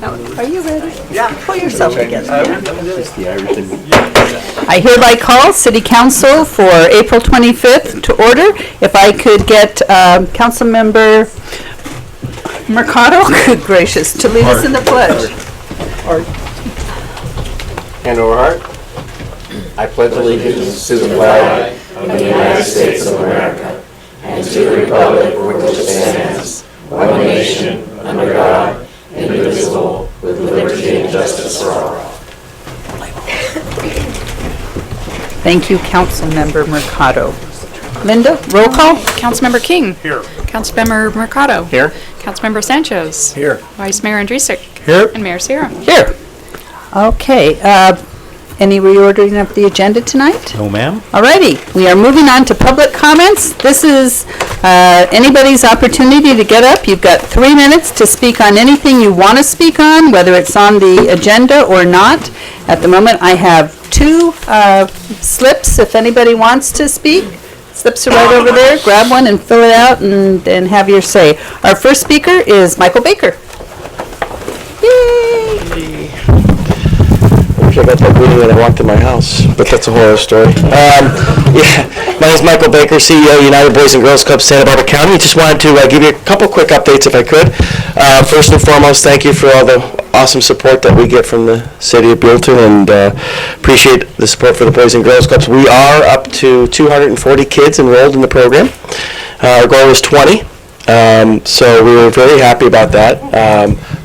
Are you ready? Yeah. Pull yourself together. Yeah. I hereby call City Council for April 25th to order. If I could get Councilmember Mercado, good gracious, to lead us in the pledge. Hand over heart. I pledge allegiance to the flag of the United States of America and to the republic for which it stands, one nation, under God, indivisible, with liberty and justice for all. Thank you, Councilmember Mercado. Linda, roll call. Councilmember King. Here. Councilmember Mercado. Here. Councilmember Sanchez. Here. Vice Mayor Andrusik. Here. And Mayor Sierra. Here. Okay, any reordering of the agenda tonight? No, ma'am. Alrighty, we are moving on to public comments. This is anybody's opportunity to get up. You've got 3 minutes to speak on anything you want to speak on, whether it's on the agenda or not. At the moment, I have 2 slips if anybody wants to speak. Slips are right over there. Grab one and fill it out and have your say. Our first speaker is Michael Baker. Yay! I got that meeting when I walked in my house, but that's a horror story. My name is Michael Baker, CEO of United Boys and Girls Club, Santa Barbara County. Just wanted to give you a couple quick updates if I could. First and foremost, thank you for all the awesome support that we get from the city of Buellton, and appreciate the support for the Boys and Girls Clubs. We are up to 240 kids enrolled in the program. Our goal was 20. So we were very happy about that.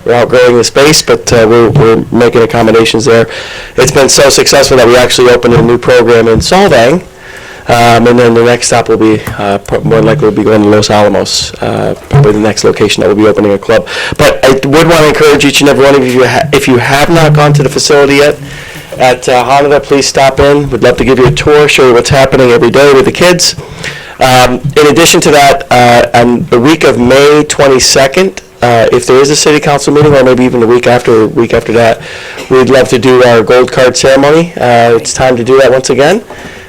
We're outgrowing the space, but we're making accommodations there. It's been so successful that we actually opened a new program in Solvang, and then the next stop will be more likely we'll be going to Los Alamos, probably the next location that we'll be opening a club. But I would want to encourage each and every one of you, if you have not gone to the facility yet, at Hanada, please stop in. We'd love to give you a tour, show you what's happening every day with the kids. In addition to that, on the week of May 22nd, if there is a city council meeting, or maybe even the week after that, we'd love to do our gold card ceremony. It's time to do that once again.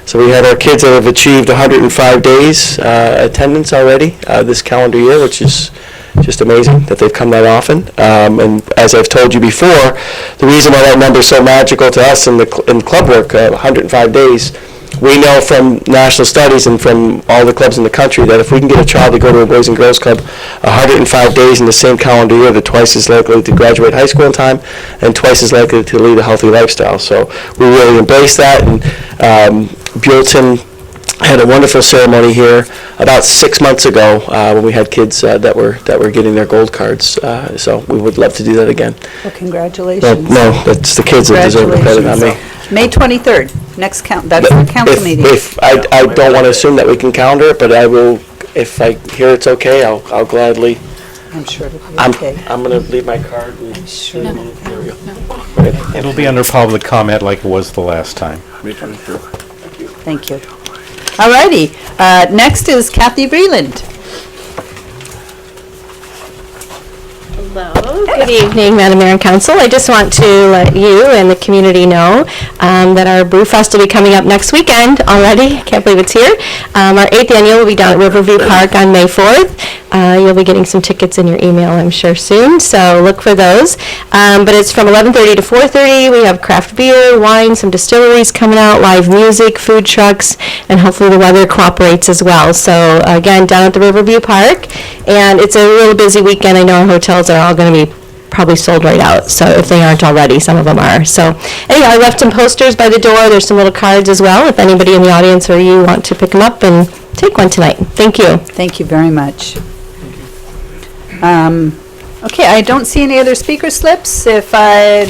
So we had our kids that have achieved 105 days attendance already this calendar year, which is just amazing that they've come that often. And as I've told you before, the reason why that number is so magical to us in club work, 105 days, we know from national studies and from all the clubs in the country that if we can get a child to go to a Boys and Girls Club 105 days in the same calendar year, they're twice as likely to graduate high school in time and twice as likely to lead a healthy lifestyle. So we really embrace that, and Buellton had a wonderful ceremony here about 6 months ago when we had kids that were getting their gold cards. So we would love to do that again. Well, congratulations. No, that's the kids that deserve it better than me. May 23rd, next that's the council meeting. I don't want to assume that we can calendar it, but I will, if I hear it's okay, I'll gladly. I'm sure it'll be okay. I'm going to leave my card. I'm sure. There we go. It'll be under public comment like it was the last time. Thank you. All righty. Next is Kathy Vreeland. Hello. Good evening, Madam Mayor and Council. I just want to let you and the community know that our Brew Fest will be coming up next weekend already. I can't believe it's here. Our 8th annual will be down at Riverview Park on May 4th. You'll be getting some tickets in your email, I'm sure, soon, so look for those. But it's from 11:30 to 4:30. We have craft beer, wine, some distilleries coming out, live music, food trucks, and hopefully the weather cooperates as well. So again, down at the Riverview Park, and it's a real busy weekend. I know our hotels are all going to be probably sold right out, so if they aren't already, some of them are. So anyway, I left some posters by the door. There's some little cards as well if anybody in the audience or you want to pick them up and take one tonight. Thank you. Thank you very much. Okay, I don't see any other speaker slips. If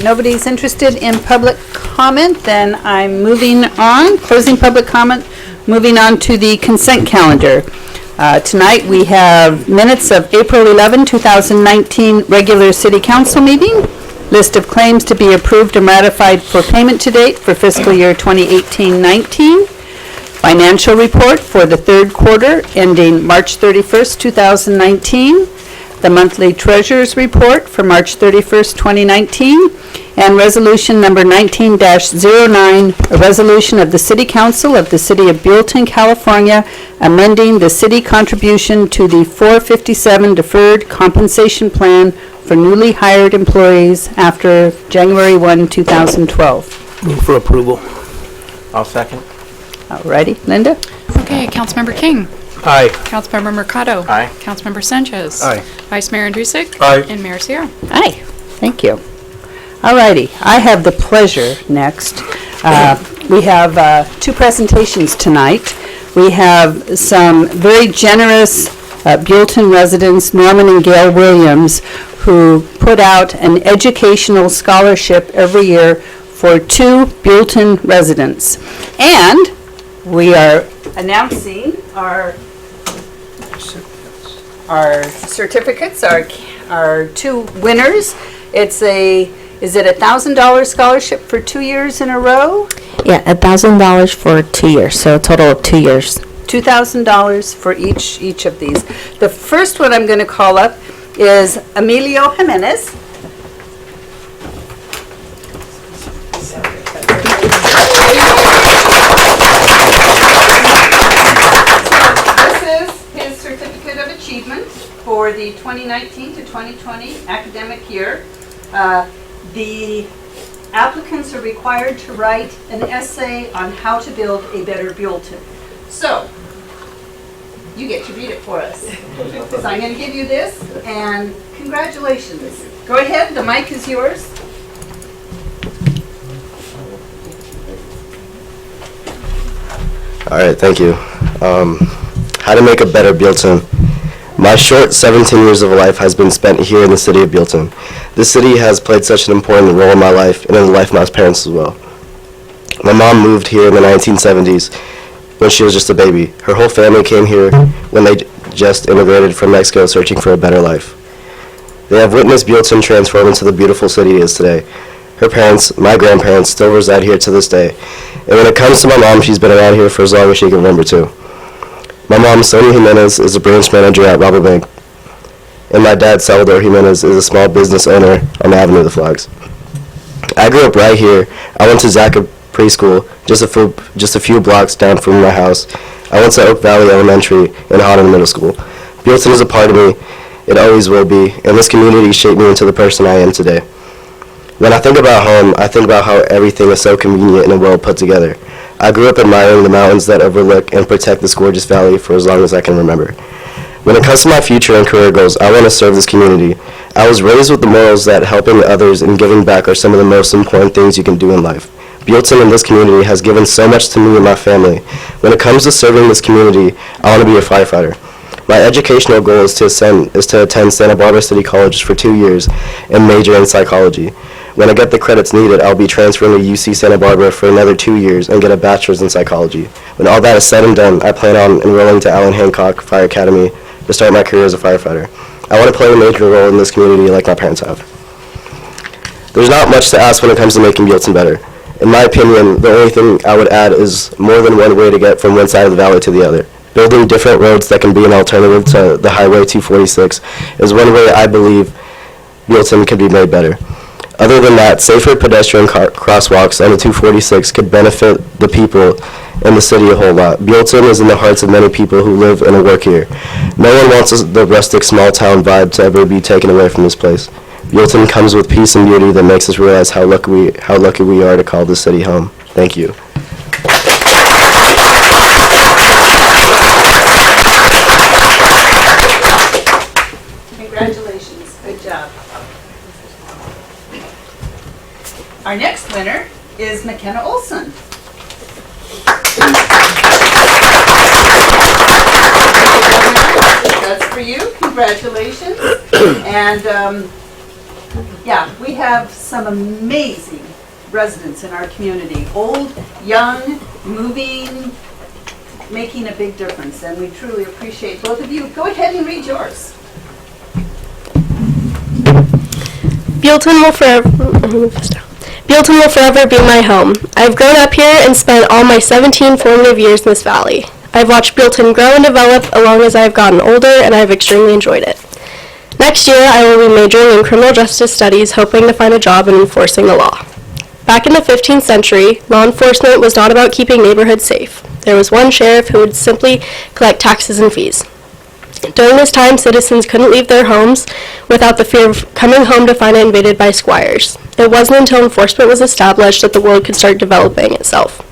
nobody's interested in public comment, then I'm moving on, closing public comment, moving on to the consent calendar. Tonight we have minutes of April 11, 2019 regular city council meeting, list of claims to be approved and ratified for payment to date for fiscal year 2018-19, financial report for the third quarter ending March 31st, 2019, the monthly treasurer's report for March 31st, 2019, and resolution number 19-09, a resolution of the City Council of the City of Buellton, California, amending the city contribution to the 457 Deferred Compensation Plan for newly hired employees after January 1, 2012. Move for approval. I'll second. Alrighty, Linda? Okay, Councilmember King. Aye. Councilmember Mercado. Aye. Councilmember Sanchez. Aye. Vice Mayor Andrusik. Aye. And Mayor Sierra. Aye, thank you. Alrighty, I have the pleasure next. We have two presentations tonight. We have some very generous Buellton residents, Norman and Gail Williams, who put out an educational scholarship every year for two Buellton residents. And we are announcing our certificates, our two winners. Is it a $1,000 scholarship for 2 years in a row? Yeah, $1,000 for 2 years, so a total of 2 years. $2,000 for each of these. The first one I'm going to call up is Emilio Jimenez. This is his certificate of achievement for the 2019 to 2020 academic year. The applicants are required to write an essay on how to build a better Buellton. So, you get to read it for us. So I'm going to give you this, and congratulations. Go ahead, the mic is yours. All right, thank you. How to make a better Buellton. My short 17 years of life has been spent here in the city of Buellton. This city has played such an important role in my life and in the life of my parents as well. My mom moved here in the 1970s when she was just a baby. Her whole family came here when they just immigrated from Mexico searching for a better life. They have witnessed Buellton transform into the beautiful city it is today. Her parents, my grandparents, still reside here to this day. And when it comes to my mom, she's been around here for as long as she can remember too. My mom, Sonia Jimenez, is a branch manager at Robert Bank. And my dad, Salvador Jimenez, is a small business owner on the Avenue of the Flags. I grew up right here. I went to Zacha Preschool, just a few blocks down from my house. I went to Oak Valley Elementary and Hodden Middle School. Buellton is a part of me. It always will be. And this community shaped me into the person I am today. When I think about home, I think about how everything is so convenient and well put together. I grew up admiring the mountains that overlook and protect this gorgeous valley for as long as I can remember. When it comes to my future and career goals, I want to serve this community. I was raised with the morals that helping others and giving back are some of the most important things you can do in life. Buellton and this community has given so much to me and my family. When it comes to serving this community, I want to be a firefighter. My educational goal is to attend Santa Barbara City College for 2 years and major in psychology. When I get the credits needed, I'll be transferring to UC Santa Barbara for another 2 years and get a bachelor's in psychology. When all that is said and done, I plan on enrolling to Allen Hancock Fire Academy to start my career as a firefighter. I want to play a major role in this community like my parents have. There's not much to ask when it comes to making Buellton better. In my opinion, the only thing I would add is more than one way to get from one side of the valley to the other. Building different roads that can be an alternative to the Highway 246 is one way I believe Buellton could be made better. Other than that, safer pedestrian crosswalks on the 246 could benefit the people in the city a whole lot. Buellton is in the hearts of many people who live and work here. No one wants the rustic small town vibe to ever be taken away from this place. Buellton comes with peace and beauty that makes us realize how lucky we are to call this city home. Thank you. Congratulations, good job. Our next winner is McKenna Olson. That's for you, congratulations. And yeah, we have some amazing residents in our community. Old, young, moving, making a big difference, and we truly appreciate both of you. Go ahead and read yours. Buellton will forever be my home. I've grown up here and spent all my 17 formative years in this valley. I've watched Buellton grow and develop along as I've gotten older, and I've extremely enjoyed it. Next year, I will be majoring in criminal justice studies, hoping to find a job in enforcing the law. Back in the 15th century, law enforcement was not about keeping neighborhoods safe. There was one sheriff who would simply collect taxes and fees. During this time, citizens couldn't leave their homes without the fear of coming home to find it invaded by squires. It wasn't until enforcement was established that the world could start developing itself.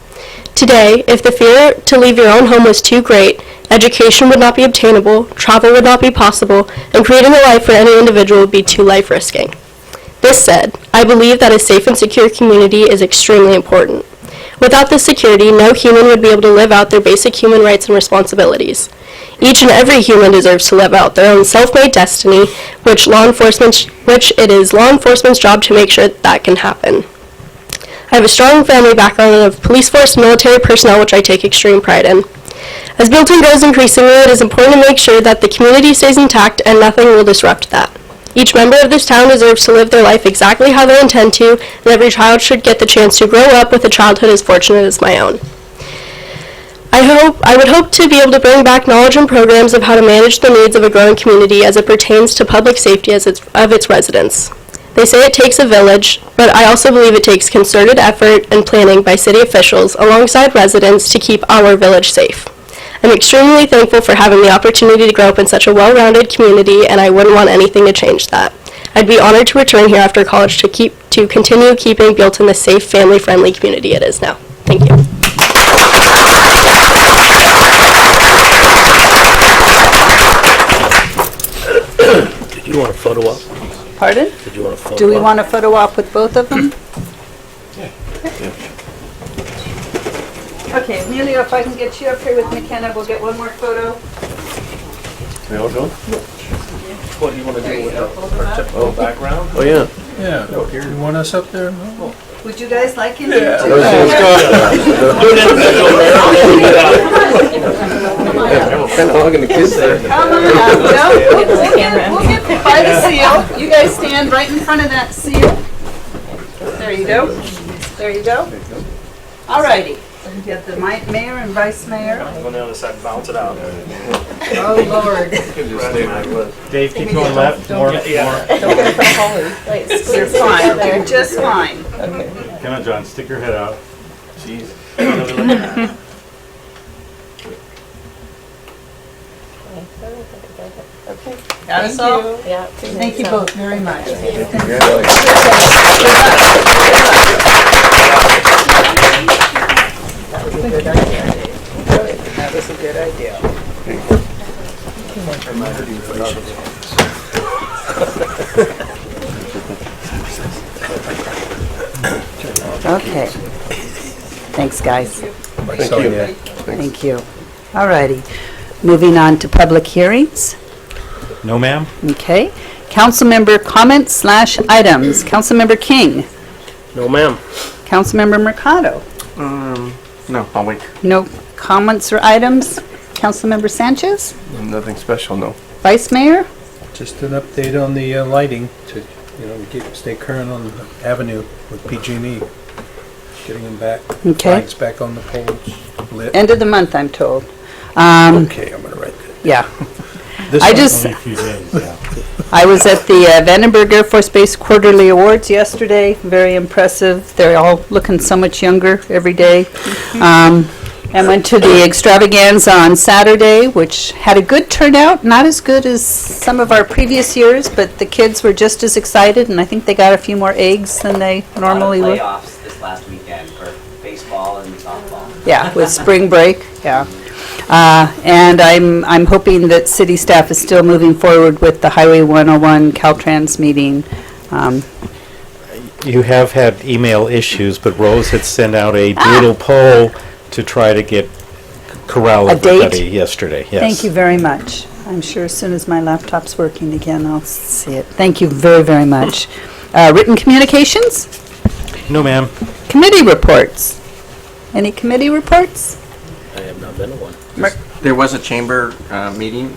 Today, if the fear to leave your own home was too great, education would not be obtainable, travel would not be possible, and creating a life for any individual would be too life-risking. This said, I believe that a safe and secure community is extremely important. Without this security, no human would be able to live out their basic human rights and responsibilities. Each and every human deserves to live out their own self-made destiny, which it is law enforcement's job to make sure that can happen. I have a strong family background of police force and military personnel, which I take extreme pride in. As Buellton grows increasingly, it is important to make sure that the community stays intact and nothing will disrupt that. Each member of this town deserves to live their life exactly how they intend to, and every child should get the chance to grow up with a childhood as fortunate as my own. I would hope to be able to bring back knowledge and programs of how to manage the needs of a growing community as it pertains to public safety of its residents. They say it takes a village, but I also believe it takes concerted effort and planning by city officials alongside residents to keep our village safe. I'm extremely thankful for having the opportunity to grow up in such a well-rounded community, and I wouldn't want anything to change that. I'd be honored to return here after college to continue keeping Buellton the safe, family-friendly community it is now. Thank you. Did you want a photo op? Pardon? Did you want a photo op? Do we want a photo op with both of them? Okay, Emilio, if I can get you up here with McKenna, we'll get one more photo. We all go? What do you want to do with our typical background? Oh, yeah. Yeah, you want us up there? No? Would you guys like him? Yeah. Do an individual kind of hogging the kids there. Come on up. No, we'll get by the seal. You guys stand right in front of that seal. There you go. There you go. All righty. You get the mayor and vice mayor. Go on the other side and bounce it out. Oh, Lord. Dave, keep going left, more. You're fine. You're just fine. Come on, John, stick your head out. Jeez. Got us all? Yeah. Thank you both very much. That was a good idea. Okay. Thanks, guys. Thank you. Thank you. All righty. Moving on to public hearings. No, ma'am? Okay. Councilmember comments / items. Councilmember King. No, ma'am. Councilmember Mercado. No, I'll wait. No comments or items. Councilmember Sanchez. Nothing special, no. Vice Mayor. Just an update on the lighting to, stay current on the avenue with PG&E. Getting them back. Okay. Lights back on the poles, lit. End of the month, I'm told. Okay, I'm gonna write that. Yeah. This I one- just, Only a few days, yeah. I was at the Vandenberg Air Force Base Quarterly Awards yesterday. Very impressive. They're all looking so much younger every day. And went to the extravaganza on Saturday, which had a good turnout. Not as good as some of our previous years, but the kids were just as excited, and I think they got a few more eggs than they normally would. Playoffs this last weekend for baseball and softball. Yeah, with spring break, yeah. And I'm hoping that city staff is still moving forward with the Highway 101 Caltrans meeting. You have had email issues, but Rose had sent out a doodle poll to try to corral A date? everybody yesterday, yes. Thank you very much. I'm sure as soon as my laptop's working again, I'll see it. Thank you very, very much. Written communications? No, ma'am. Committee reports? Any committee reports? I have not been to one. There was a chamber meeting,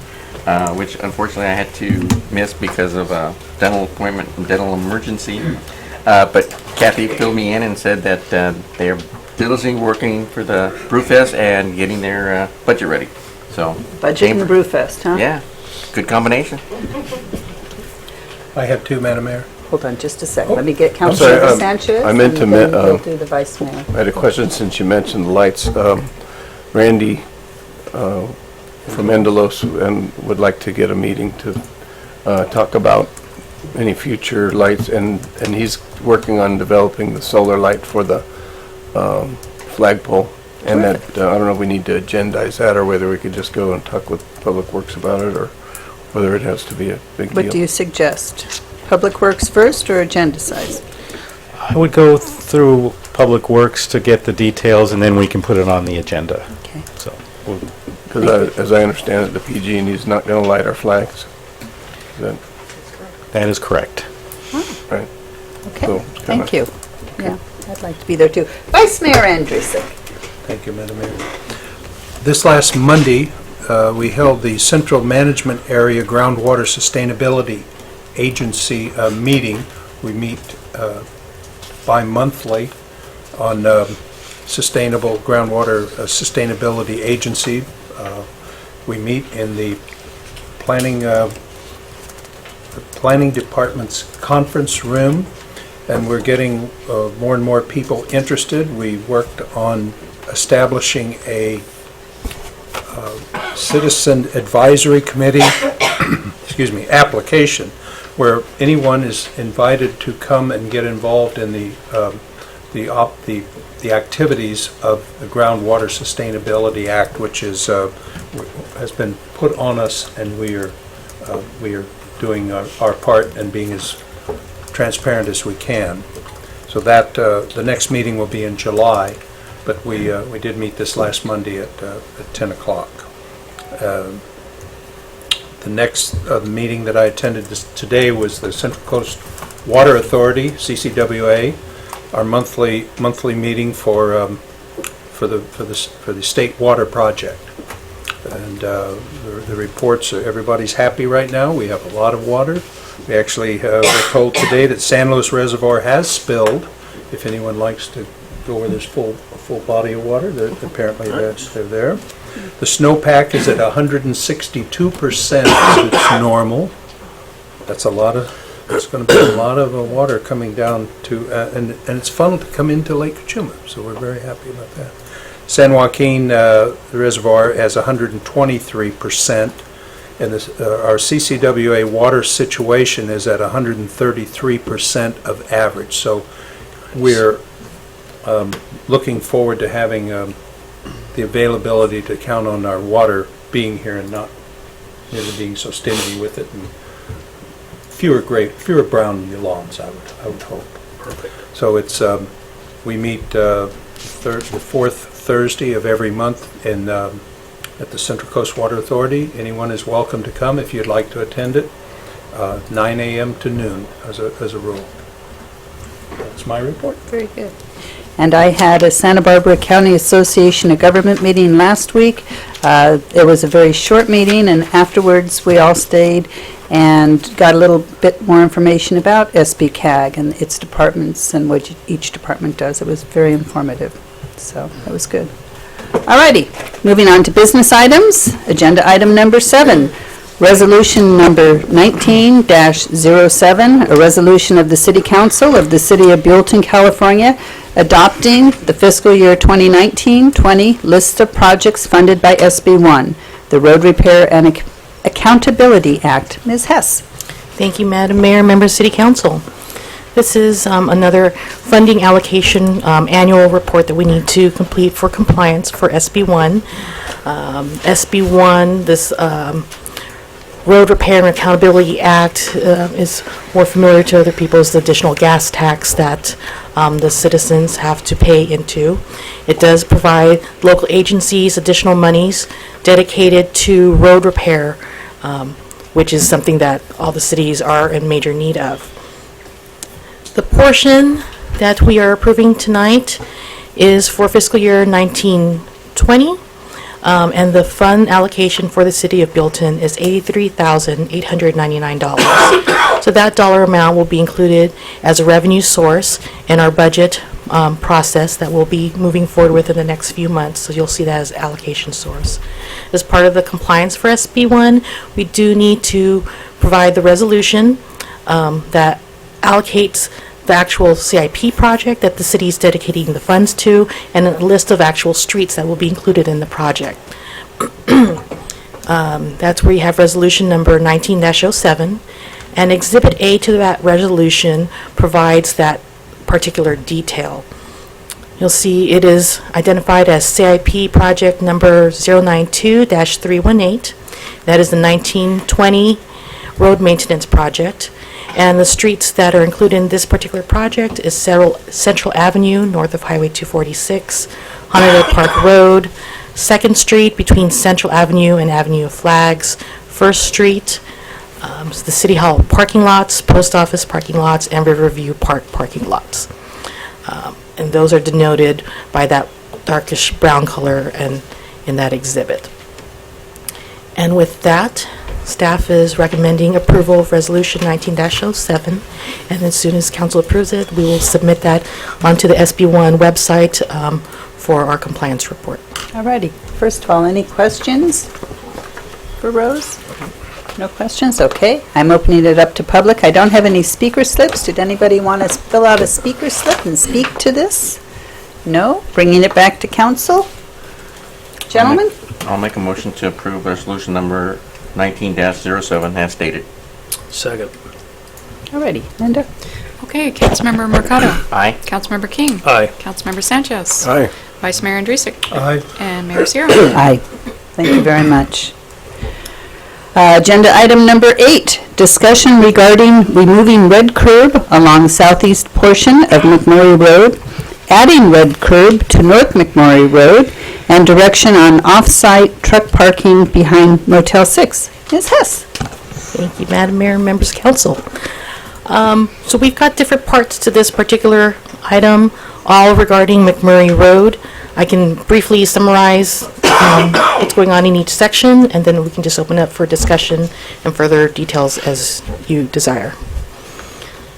which unfortunately I had to miss because of a dental appointment, dental emergency. But Kathy filled me in and said that they're diligently working for the Brewfest and getting their budget ready. So Budget and chamber- Brewfest, huh? Yeah, good combination. I have two, Madam Mayor. Hold on just a second. Let me get I'm sorry, Councilmember Sanchez. I meant to and then ma- we'll do the Vice Mayor. I had a question since you mentioned the lights. Randy from Endelos and would like to get a meeting to talk about any future lights, and he's working on developing the solar light for the flagpole. And that, I don't know if we need to agendize that or whether we could just go and talk with Public Works about it, or whether it has to be a big deal. What do you suggest? Public Works first or agenda size? I would go through Public Works to get the details, and then we can put it on the agenda. Okay. So, Because as I understand it, the PG&E is not going to light our flags. Is that that is correct. right? Okay, So, it's kinda- thank you. Yeah, I'd like to be there too. Vice Mayor Andrusik. Thank you, Madam Mayor. This last Monday, we held the Central Management Area Groundwater Sustainability Agency meeting. We meet bi-monthly on Sustainable Groundwater Sustainability Agency. We meet in the Planning Department's conference room, and we're getting more and more people interested. We worked on establishing a citizen advisory committee, excuse me, application, where anyone is invited to come and get involved in the activities of the Groundwater Sustainability Act, which is has been put on us, and we are doing our part and being as transparent as we can. So that the next meeting will be in July, but we did meet this last Monday at 10 o'clock. The next meeting that I attended today was the Central Coast Water Authority, CCWA, our monthly meeting for the state water project. And the reports, everybody's happy right now. We have a lot of water. We actually were told today that San Luis Reservoir has spilled. If anyone likes to go where there's a full body of water, apparently they're there. The snowpack is at 162%. It's normal. That's it's going to be a lot of water coming down to, and it's fun to come into Lake Cachuma, so we're very happy about that. San Joaquin, the reservoir, has 123%, and our CCWA water situation is at 133% of average. So we're looking forward to having the availability to count on our water being here and not really being so stingy with it, and fewer brown lawns, I would hope. Perfect. So it's we meet the fourth Thursday of every month at the Central Coast Water Authority. Anyone is welcome to come if you'd like to attend it. 9 a.m. to noon as a rule. That's my report. Very good. And I had a Santa Barbara County Association of Government meeting last week. It was a very short meeting, and afterwards we all stayed and got a little bit more information about SBCAG and its departments and what each department does. It was very informative, so that was good. Alrighty, moving on to business items. Agenda item number 7. Resolution number 19-07, a resolution of the City Council of the City of Buellton, California, adopting the fiscal year 2019-20 list of projects funded by SB1, the Road Repair and Accountability Act. Ms. Hess. Thank you, Madam Mayor, members of City Council. This is another funding allocation annual report that we need to complete for compliance for SB1. SB1, this Road Repair and Accountability Act is more familiar to other people as the additional gas tax that the citizens have to pay into. It does provide local agencies additional monies dedicated to road repair, which is something that all the cities are in major need of. The portion that we are approving tonight is for fiscal year 1920. And the fund allocation for the City of Buellton is $83,899. So that dollar amount will be included as a revenue source in our budget process that we'll be moving forward with in the next few months. So you'll see that as allocation source. As part of the compliance for SB1, we do need to provide the resolution that allocates the actual CIP project that the city is dedicating the funds to, and a list of actual streets that will be included in the project. That's where you have resolution number 19-07, and Exhibit A to that resolution provides that particular detail. You'll see it is identified as CIP project number 092-318. That is the 1920 road maintenance project. And the streets that are included in this particular project is Central Avenue, north of Highway 246, Honorable Park Road, 2nd Street between Central Avenue and Avenue of Flags, 1st Street, the City Hall parking lots, Post Office parking lots, and Riverview Park parking lots. And those are denoted by that darkish brown color and in that exhibit. And with that, staff is recommending approval of Resolution 19-07, and as soon as council approves it, we will submit that onto the SB1 website for our compliance report. Alrighty. First of all, any questions for Rose? No questions? Okay. I'm opening it up to public. I don't have any speaker slips. Did anybody want to fill out a speaker slip and speak to this? No? Bringing it back to council? Gentlemen? I'll make a motion to approve resolution number 19-07 as stated. Second. Alrighty. Linda? Okay, Councilmember Mercado. Aye. Councilmember King. Aye. Councilmember Sanchez. Aye. Vice Mayor Andrusik. Aye. And Mayor Sierra. Aye. Thank you very much. Agenda item number 8, discussion regarding removing red curb along southeast portion of McMurray Road, adding red curb to North McMurray Road, and direction on off-site truck parking behind Motel 6. Ms. Hess. Thank you, Madam Mayor and members of council. So we've got different parts to this particular item, all regarding McMurray Road. I can briefly summarize what's going on in each section, and then we can just open up for discussion and further details as you desire.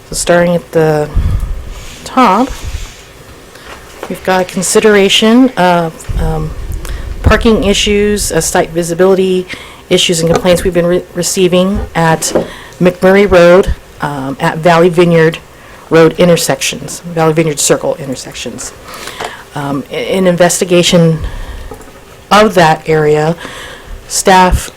So starting at the top, we've got consideration of parking issues, site visibility issues and complaints we've been receiving at McMurray Road, at Valley Vineyard Road intersections, Valley Vineyard Circle intersections. In investigation of that area, staff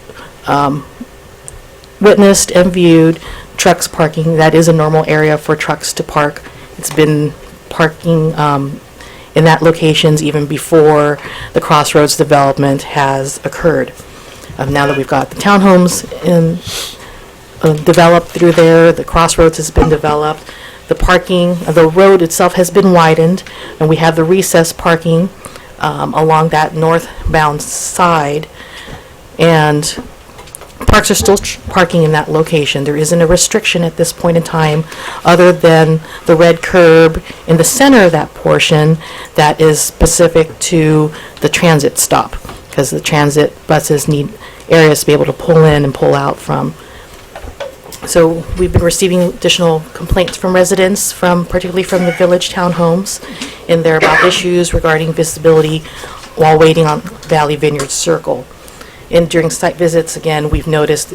witnessed and viewed trucks parking. That is a normal area for trucks to park. It's been parking in that locations even before the Crossroads development has occurred. Now that we've got the townhomes developed through there, the Crossroads has been developed, the road itself has been widened, and we have the recess parking along that northbound side, and parks are still parking in that location. There isn't a restriction at this point in time other than the red curb in the center of that portion that is specific to the transit stop, because the transit buses need areas to be able to pull in and pull out from. So we've been receiving additional complaints from residents, particularly from the village townhomes, in there about issues regarding visibility while waiting on Valley Vineyard Circle. And during site visits, again, we've noticed,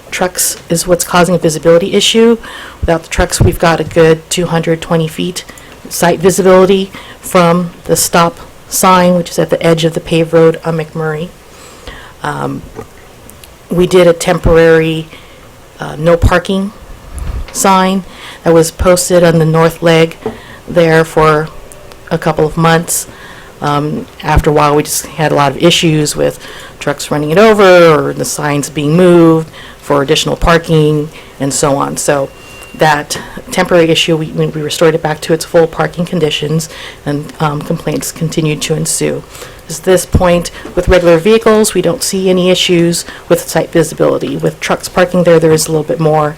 trucks is what's causing a visibility issue. Without the trucks, we've got a good 220 feet site visibility from the stop sign, which is at the edge of the paved road on McMurray. We did a temporary no parking sign that was posted on the north leg there for a couple of months. After a while, we just had a lot of issues with trucks running it over or the signs being moved for additional parking and so on. So that temporary issue, we restored it back to its full parking conditions, and complaints continued to ensue. At this point, with regular vehicles, we don't see any issues with site visibility. With trucks parking there, there is a little bit more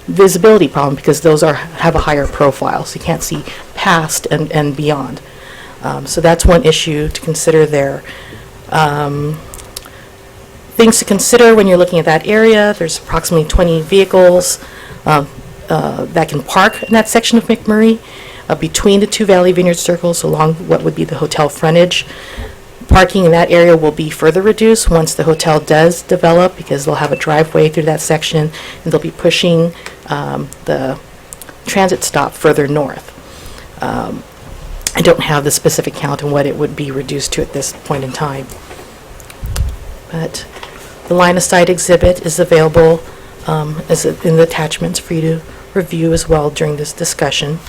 visibility problem because those have a higher profile, so you can't see past and beyond. So that's one issue to consider there. Things to consider when you're looking at that area, there's approximately 20 vehicles that can park in that section of McMurray between the two Valley Vineyard circles along what would be the hotel frontage. Parking in that area will be further reduced once the hotel does develop, because they'll have a driveway through that section, and they'll be pushing the transit stop further north. I don't have the specific count on what it would be reduced to at this point in time. But the line of sight exhibit is available in the attachments for you to review as well during this discussion.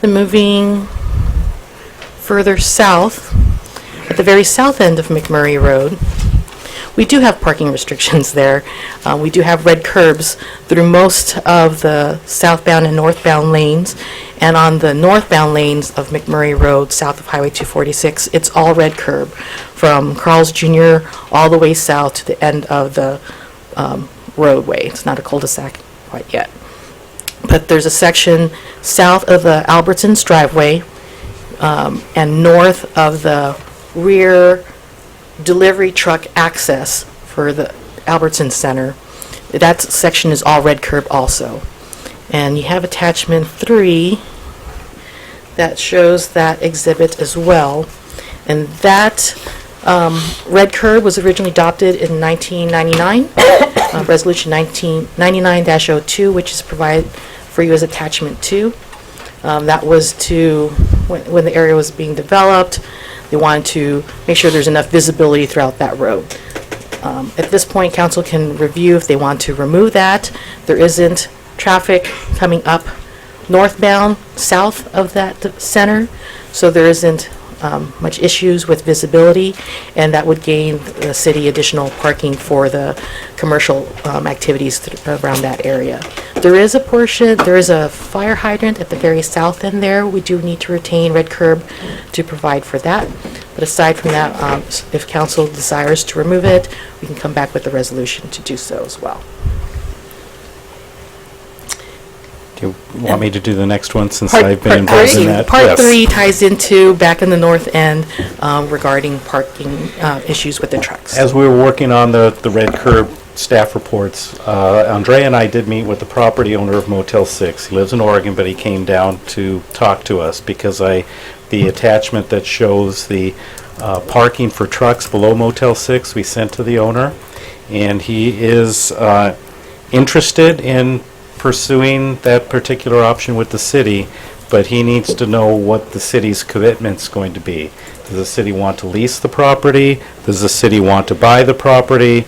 Then moving further south, at the very south end of McMurray Road, we do have parking restrictions there. We do have red curbs through most of the southbound and northbound lanes. And on the northbound lanes of McMurray Road, south of Highway 246, it's all red curb from Carl's Jr. all the way south to the end of the roadway. It's not a cul-de-sac quite yet. But there's a section south of the Albertsons driveway and north of the rear delivery truck access for the Albertson Center. That section is all red curb also. And you have attachment 3 that shows that exhibit as well. And that red curb was originally adopted in 1999, Resolution 1999-02, which is provided for you as attachment 2. That was to, when the area was being developed, they wanted to make sure there's enough visibility throughout that road. At this point, council can review if they want to remove that. There isn't traffic coming up northbound, south of that center, so there isn't much issues with visibility, and that would gain the city additional parking for the commercial activities around that area. There is a portion, there is a fire hydrant at the very south end there. We do need to retain red curb to provide for that. But aside from that, if council desires to remove it, we can come back with a resolution to do so as well. Do you want me to do the next one since Part- I've been part involved three. in that? Part Yes. 3 ties into back in the north end regarding parking issues with the trucks. As we were working on the red curb staff reports, Andrea and I did meet with the property owner of Motel 6. He lives in Oregon, but he came down to talk to us because the attachment that shows the parking for trucks below Motel 6 we sent to the owner, and he is interested in pursuing that particular option with the city, but he needs to know what the city's commitment's going to be. Does the city want to lease the property? Does the city want to buy the property?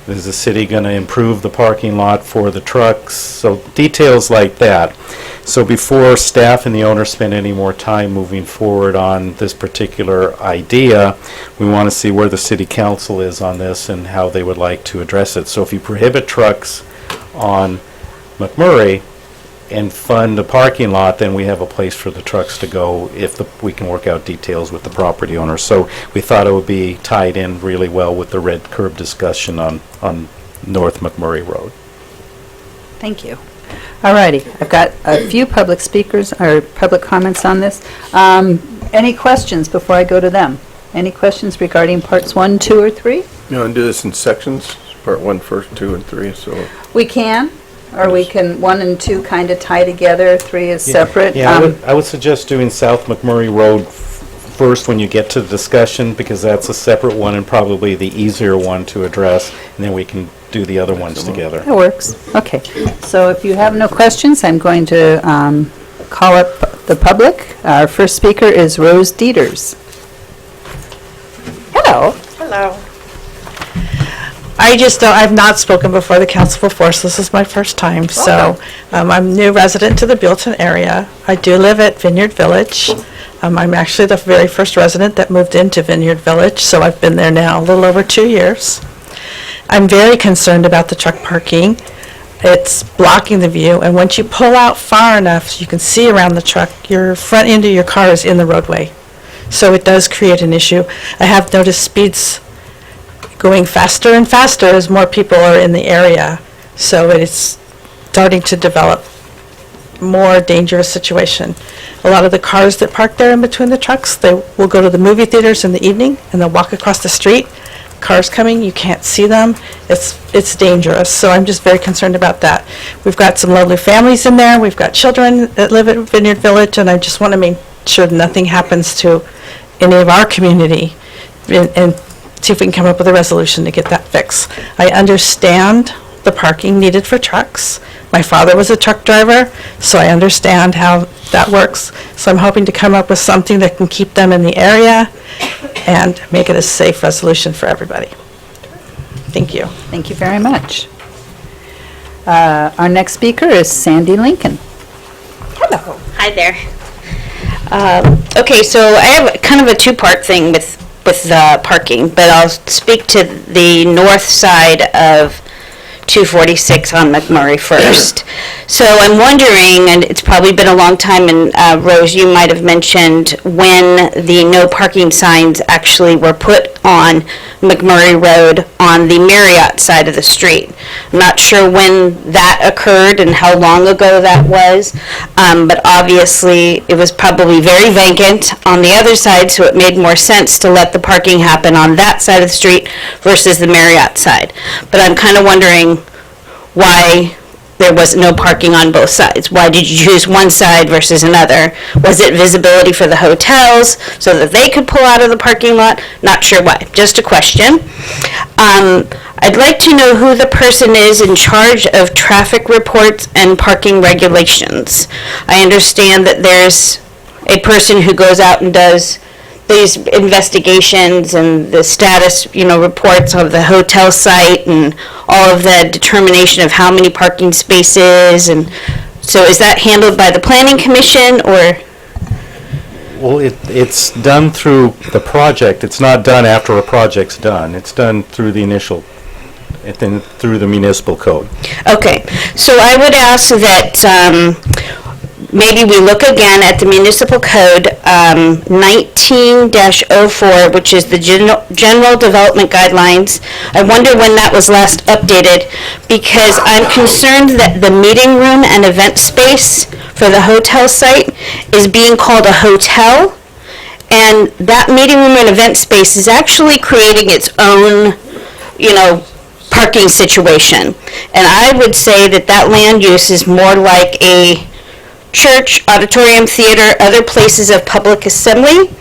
Is the city going to improve the parking lot for the trucks? So details like that. So before staff and the owner spend any more time moving forward on this particular idea, we want to see where the city council is on this and how they would like to address it. So if you prohibit trucks on McMurray and fund a parking lot, then we have a place for the trucks to go if we can work out details with the property owner. So we thought it would be tied in really well with the red curb discussion on North McMurray Road. Thank you. All righty, I've got a few public speakers or public comments on this. Any questions before I go to them? Any questions regarding parts 1, 2, or 3? You want to do this in sections? Part 1 first, 2, and 3, so... We can, or we can, 1 and 2 kind of tie together, 3 is separate. Yeah, I would suggest doing South McMurray Road first when you get to the discussion, because that's a separate one and probably the easier one to address, and then we can do the other ones together. That works. Okay. So if you have no questions, I'm going to call up the public. Our first speaker is Rose Dieters. Hello. Hello. I've not spoken before the council before, so this is my first time. So I'm a new resident to the Buellton area. I do live at Vineyard Village. I'm actually the very first resident that moved into Vineyard Village, so I've been there now a little over 2 years. I'm very concerned about the truck parking. It's blocking the view, and once you pull out far enough so you can see around the truck, your front end of your car is in the roadway. So it does create an issue. I have noticed speeds going faster and faster as more people are in the area. So it's starting to develop more dangerous situation. A lot of the cars that park there in between the trucks, they will go to the movie theaters in the evening and they'll walk across the street. Cars coming, you can't see them. It's dangerous. So I'm just very concerned about that. We've got some lovely families in there. We've got children that live at Vineyard Village, and I just want to make sure nothing happens to any of our community and see if we can come up with a resolution to get that fixed. I understand the parking needed for trucks. My father was a truck driver, so I understand how that works. So I'm hoping to come up with something that can keep them in the area and make it a safe resolution for everybody. Thank you. Thank you very much. Our next speaker is Sandy Lincoln. Hello. Hi there. Okay, so I have kind of a two-part thing with parking, but I'll speak to the north side of 246 on McMurray first. So I'm wondering, and it's probably been a long time, and Rose, you might have mentioned when the no parking signs actually were put on McMurray Road on the Marriott side of the street. I'm not sure when that occurred and how long ago that was, but obviously it was probably very vacant on the other side, so it made more sense to let the parking happen on that side of the street versus the Marriott side. But I'm kind of wondering why there was no parking on both sides. Why did you choose one side versus another? Was it visibility for the hotels so that they could pull out of the parking lot? Not sure why. Just a question. I'd like to know who the person is in charge of traffic reports and parking regulations. I understand that there's a person who goes out and does these investigations and the status, reports of the hotel site and all of the determination of how many parking spaces. And so is that handled by the planning commission or? Well, it's done through the project. It's not done after a project's done. It's done through the through the municipal code. Okay, so I would ask that maybe we look again at the municipal code 19-04, which is the general development guidelines. I wonder when that was last updated, because I'm concerned that the meeting room and event space for the hotel site is being called a hotel, and that meeting room and event space is actually creating its own, parking situation. And I would say that that land use is more like a church, auditorium, theater, other places of public assembly,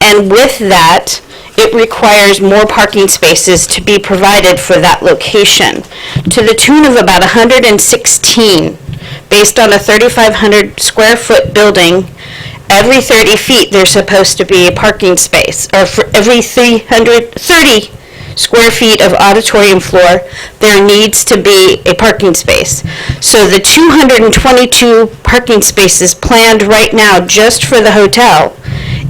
and with that, it requires more parking spaces to be provided for that location, to the tune of about 116, based on a 3,500 square foot building. Every 30 feet, there's supposed to be a parking space, or for every 330 square feet of auditorium floor, there needs to be a parking space. So the 222 parking spaces planned right now just for the hotel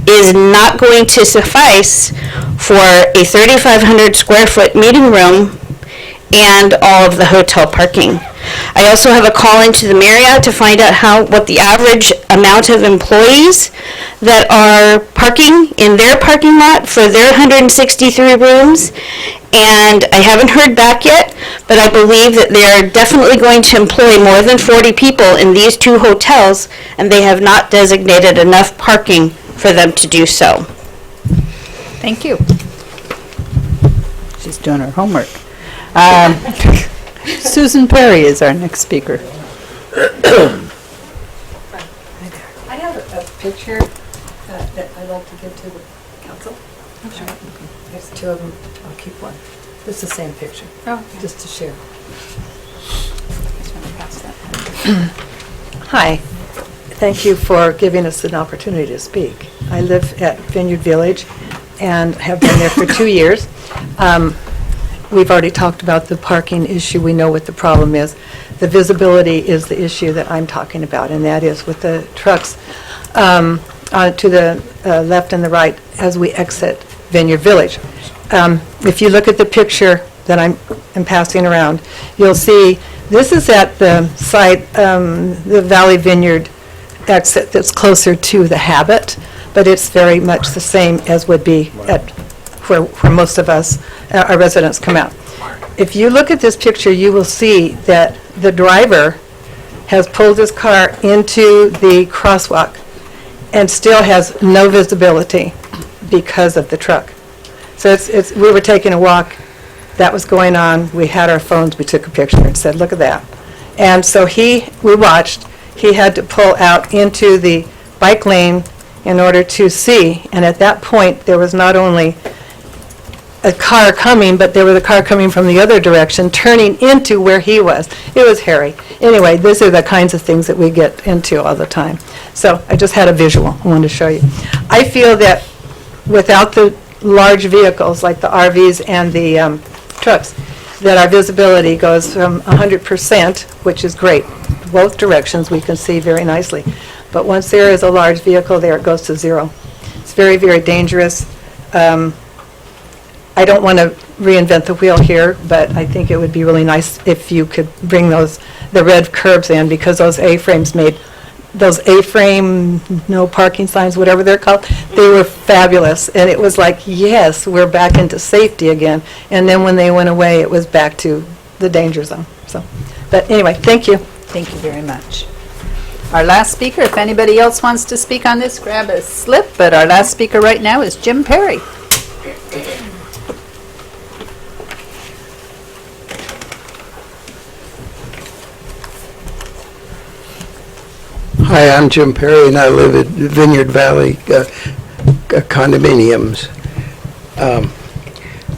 is not going to suffice for a 3,500 square foot meeting room and all of the hotel parking. I also have a call into the Marriott to find out what the average amount of employees that are parking in their parking lot for their 163 rooms, and I haven't heard back yet, but I believe that they're definitely going to employ more than 40 people in these two hotels, and they have not designated enough parking for them to do so. Thank you. She's doing her homework. Susan Perry is our next speaker. I have a picture that I'd like to give to the council. Sure. There's two of them. I'll keep one. It's the same picture. Oh, okay. Just to share. Hi. Thank you for giving us an opportunity to speak. I live at Vineyard Village and have been there for 2 years. We've already talked about the parking issue. We know what the problem is. The visibility is the issue that I'm talking about, and that is with the trucks to the left and the right as we exit Vineyard Village. If you look at the picture that I'm passing around, you'll see this is at the site, the Valley Vineyard exit that's closer to the Habit, but it's very much the same as would be at where most of us, our residents, come out. If you look at this picture, you will see that the driver has pulled his car into the crosswalk and still has no visibility because of the truck. So we were taking a walk, that was going on, we had our phones, we took a picture and said, look at that. And so we watched, he had to pull out into the bike lane in order to see. And at that point, there was not only a car coming, but there was a car coming from the other direction, turning into where he was. It was hairy. Anyway, these are the kinds of things that we get into all the time. So I just had a visual I wanted to show you. I feel that without the large vehicles like the RVs and the trucks, that our visibility goes from 100%, which is great. Both directions we can see very nicely. But once there is a large vehicle there, it goes to 0. It's very, very dangerous. I don't want to reinvent the wheel here, but I think it would be really nice if you could bring the red curbs in, because those A-frames those A-frame no parking signs, whatever they're called, they were fabulous. And it was like, yes, we're back into safety again. And then when they went away, it was back to the danger zone. So, but anyway, thank you. Thank you very much. Our last speaker, if anybody else wants to speak on this, grab a slip, but our last speaker right now is Jim Perry. Hi, I'm Jim Perry, and I live at Vineyard Valley condominiums.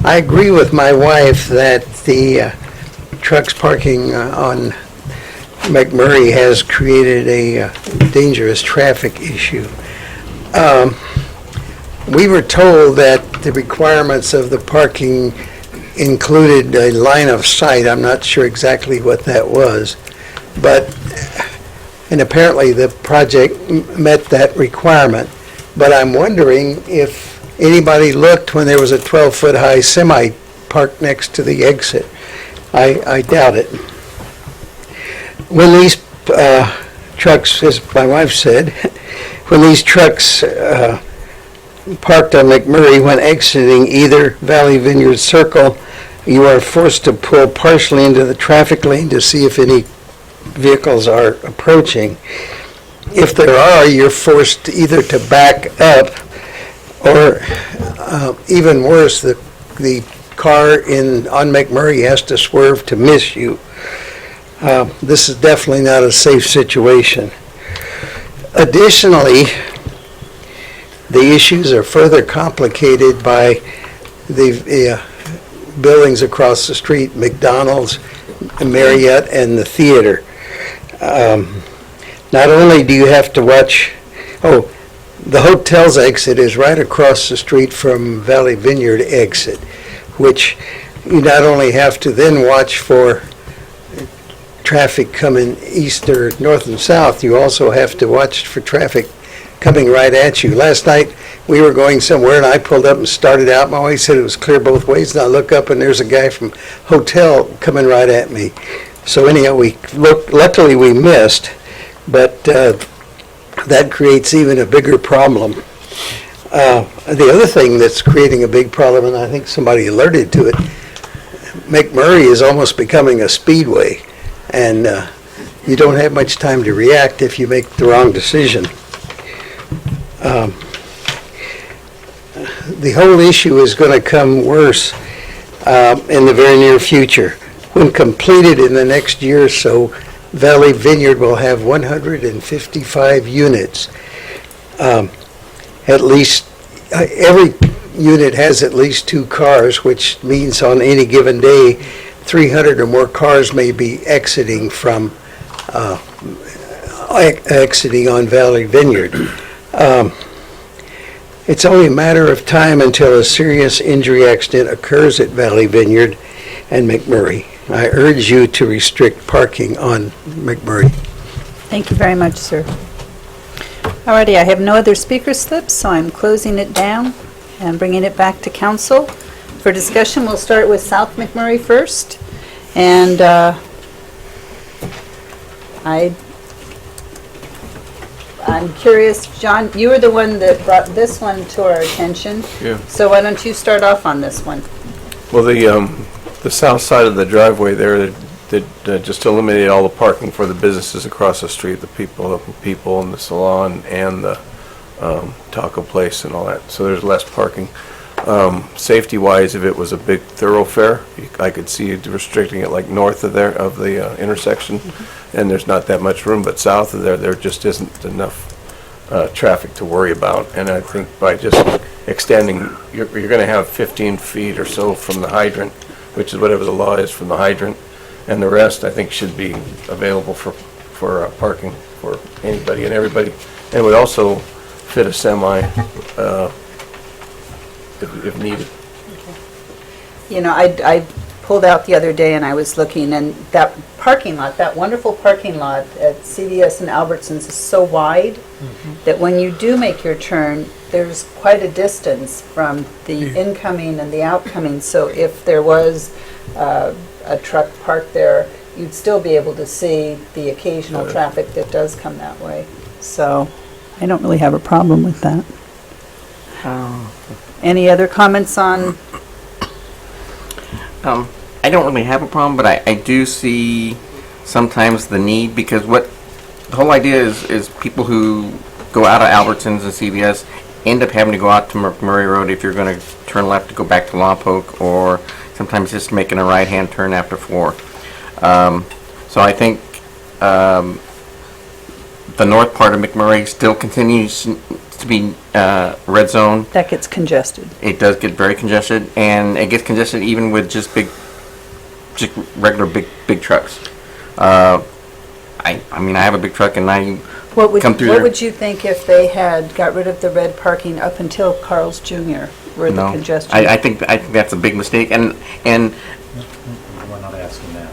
I agree with my wife that the trucks parking on McMurray has created a dangerous traffic issue. We were told that the requirements of the parking included a line of sight. I'm not sure exactly what that was, and apparently the project met that requirement. But I'm wondering if anybody looked when there was a 12-foot high semi parked next to the exit. I doubt it. When these trucks, as my wife said, when these trucks parked on McMurray when exiting either Valley Vineyard Circle, you are forced to pull partially into the traffic lane to see if any vehicles are approaching. If there are, you're forced either to back up or even worse, the car on McMurray has to swerve to miss you. This is definitely not a safe situation. Additionally, the issues are further complicated by the buildings across the street, McDonald's, Marriott, and the theater. Not only do you have to watch, the hotel's exit is right across the street from Valley Vineyard exit, which you not only have to then watch for traffic coming east or north and south, you also have to watch for traffic coming right at you. Last night we were going somewhere and I pulled up and started out. My wife said it was clear both ways, and I look up and there's a guy from hotel coming right at me. So anyhow, luckily we missed, but that creates even a bigger problem. The other thing that's creating a big problem, and I think somebody alerted to it, McMurray is almost becoming a speedway, and you don't have much time to react if you make the wrong decision. The whole issue is going to come worse in the very near future. When completed in the next year or so, Valley Vineyard will have 155 units. At least every unit has at least 2 cars, which means on any given day 300 or more cars may be exiting on Valley Vineyard. It's only a matter of time until a serious injury accident occurs at Valley Vineyard and McMurray. I urge you to restrict parking on McMurray. Thank you very much, sir. Alrighty, I have no other speaker slips, so I'm closing it down and bringing it back to council. For discussion, we'll start with South McMurray first. And I'm curious, John, you were the one that brought this one to our attention. Yeah. So why don't you start off on this one? Well, the south side of the driveway there, that just eliminated all the parking for the businesses across the street, the people in the salon and the taco place and all that. So there's less parking. Safety-wise, if it was a big thoroughfare, I could see it restricting it like north of the intersection, and there's not that much room. But south of there just isn't enough traffic to worry about. And I think by just extending, you're going to have 15 feet or so from the hydrant, which is whatever the law is from the hydrant, and the rest, I think, should be available for parking for anybody and everybody. And would also fit a semi if needed. You know, I pulled out the other day and I was looking, and that parking lot, that wonderful parking lot at CVS and Albertsons is so wide that when you do make your turn, there's quite a distance from the incoming and the outcoming. So if there was a truck parked there, you'd still be able to see the occasional traffic that does come that way. So I don't really have a problem with that. Any other comments on? I don't really have a problem, but I do see sometimes the need, because what the whole idea is people who go out of Albertsons and CVS end up having to go out to McMurray Road if you're going to turn left to go back to Lompoc, or sometimes just making a right-hand turn after 4. So I think the north part of McMurray still continues to be red zone. That gets congested. It does get very congested, and it gets congested even with just regular big trucks. I mean, I have a big truck, and I come through there. What would you think if they had got rid of the red parking up until Carl's Jr., where the congestion? I think that's a big mistake, and We're not asking that.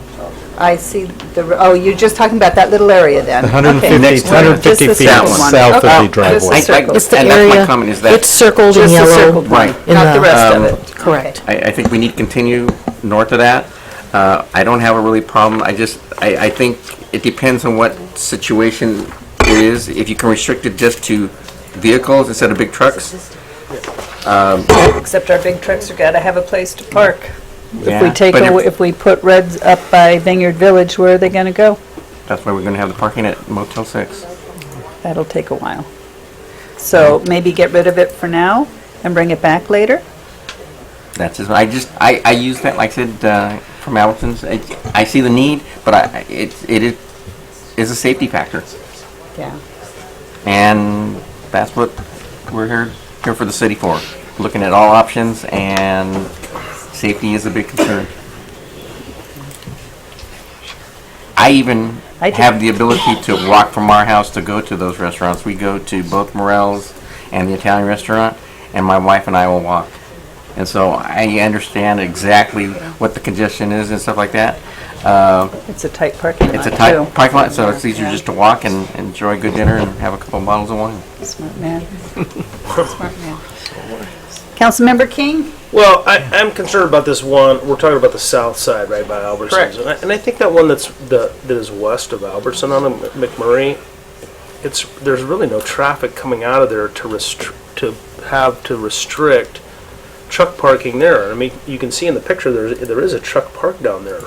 I see you're just talking about that little area then. 150 feet south of the driveway. It's the and area. that's my comment, is that It's circled in Just the yellow. circled one, Right. not the rest of it. Correct. I think we need to continue north of that. I don't have a really problem. I think it depends on what situation it is. If you can restrict it just to vehicles instead of big trucks. Except our big trucks have got to have a place to park. Yeah, If we put reds up by Vineyard Village, where are they going to go? That's why we're going to have the parking at Motel 6. That'll take a while. So maybe get rid of it for now and bring it back later? That's just, I use that, like I said, from Albertsons. I see the need, but it is a safety factor. Yeah. And that's what we're here for the city for. Looking at all options, and safety is a big concern. I even have the ability to walk from our house to go to those restaurants. We go to both Morel's and the Italian restaurant, and my wife and I will walk. And so I understand exactly what the congestion is and stuff like that. It's a tight parking lot, It's a tight too. parking lot, so it's easier just to walk and enjoy a good dinner and have a couple of bottles of wine. Smart man. Smart man. Councilmember King? Well, I'm concerned about this one. We're talking about the south side, right, by Albertsons. Correct. And I think that one that is west of Albertson on McMurray, there's really no traffic coming out of there to restrict truck parking there. I mean, you can see in the picture there is a truck park down there.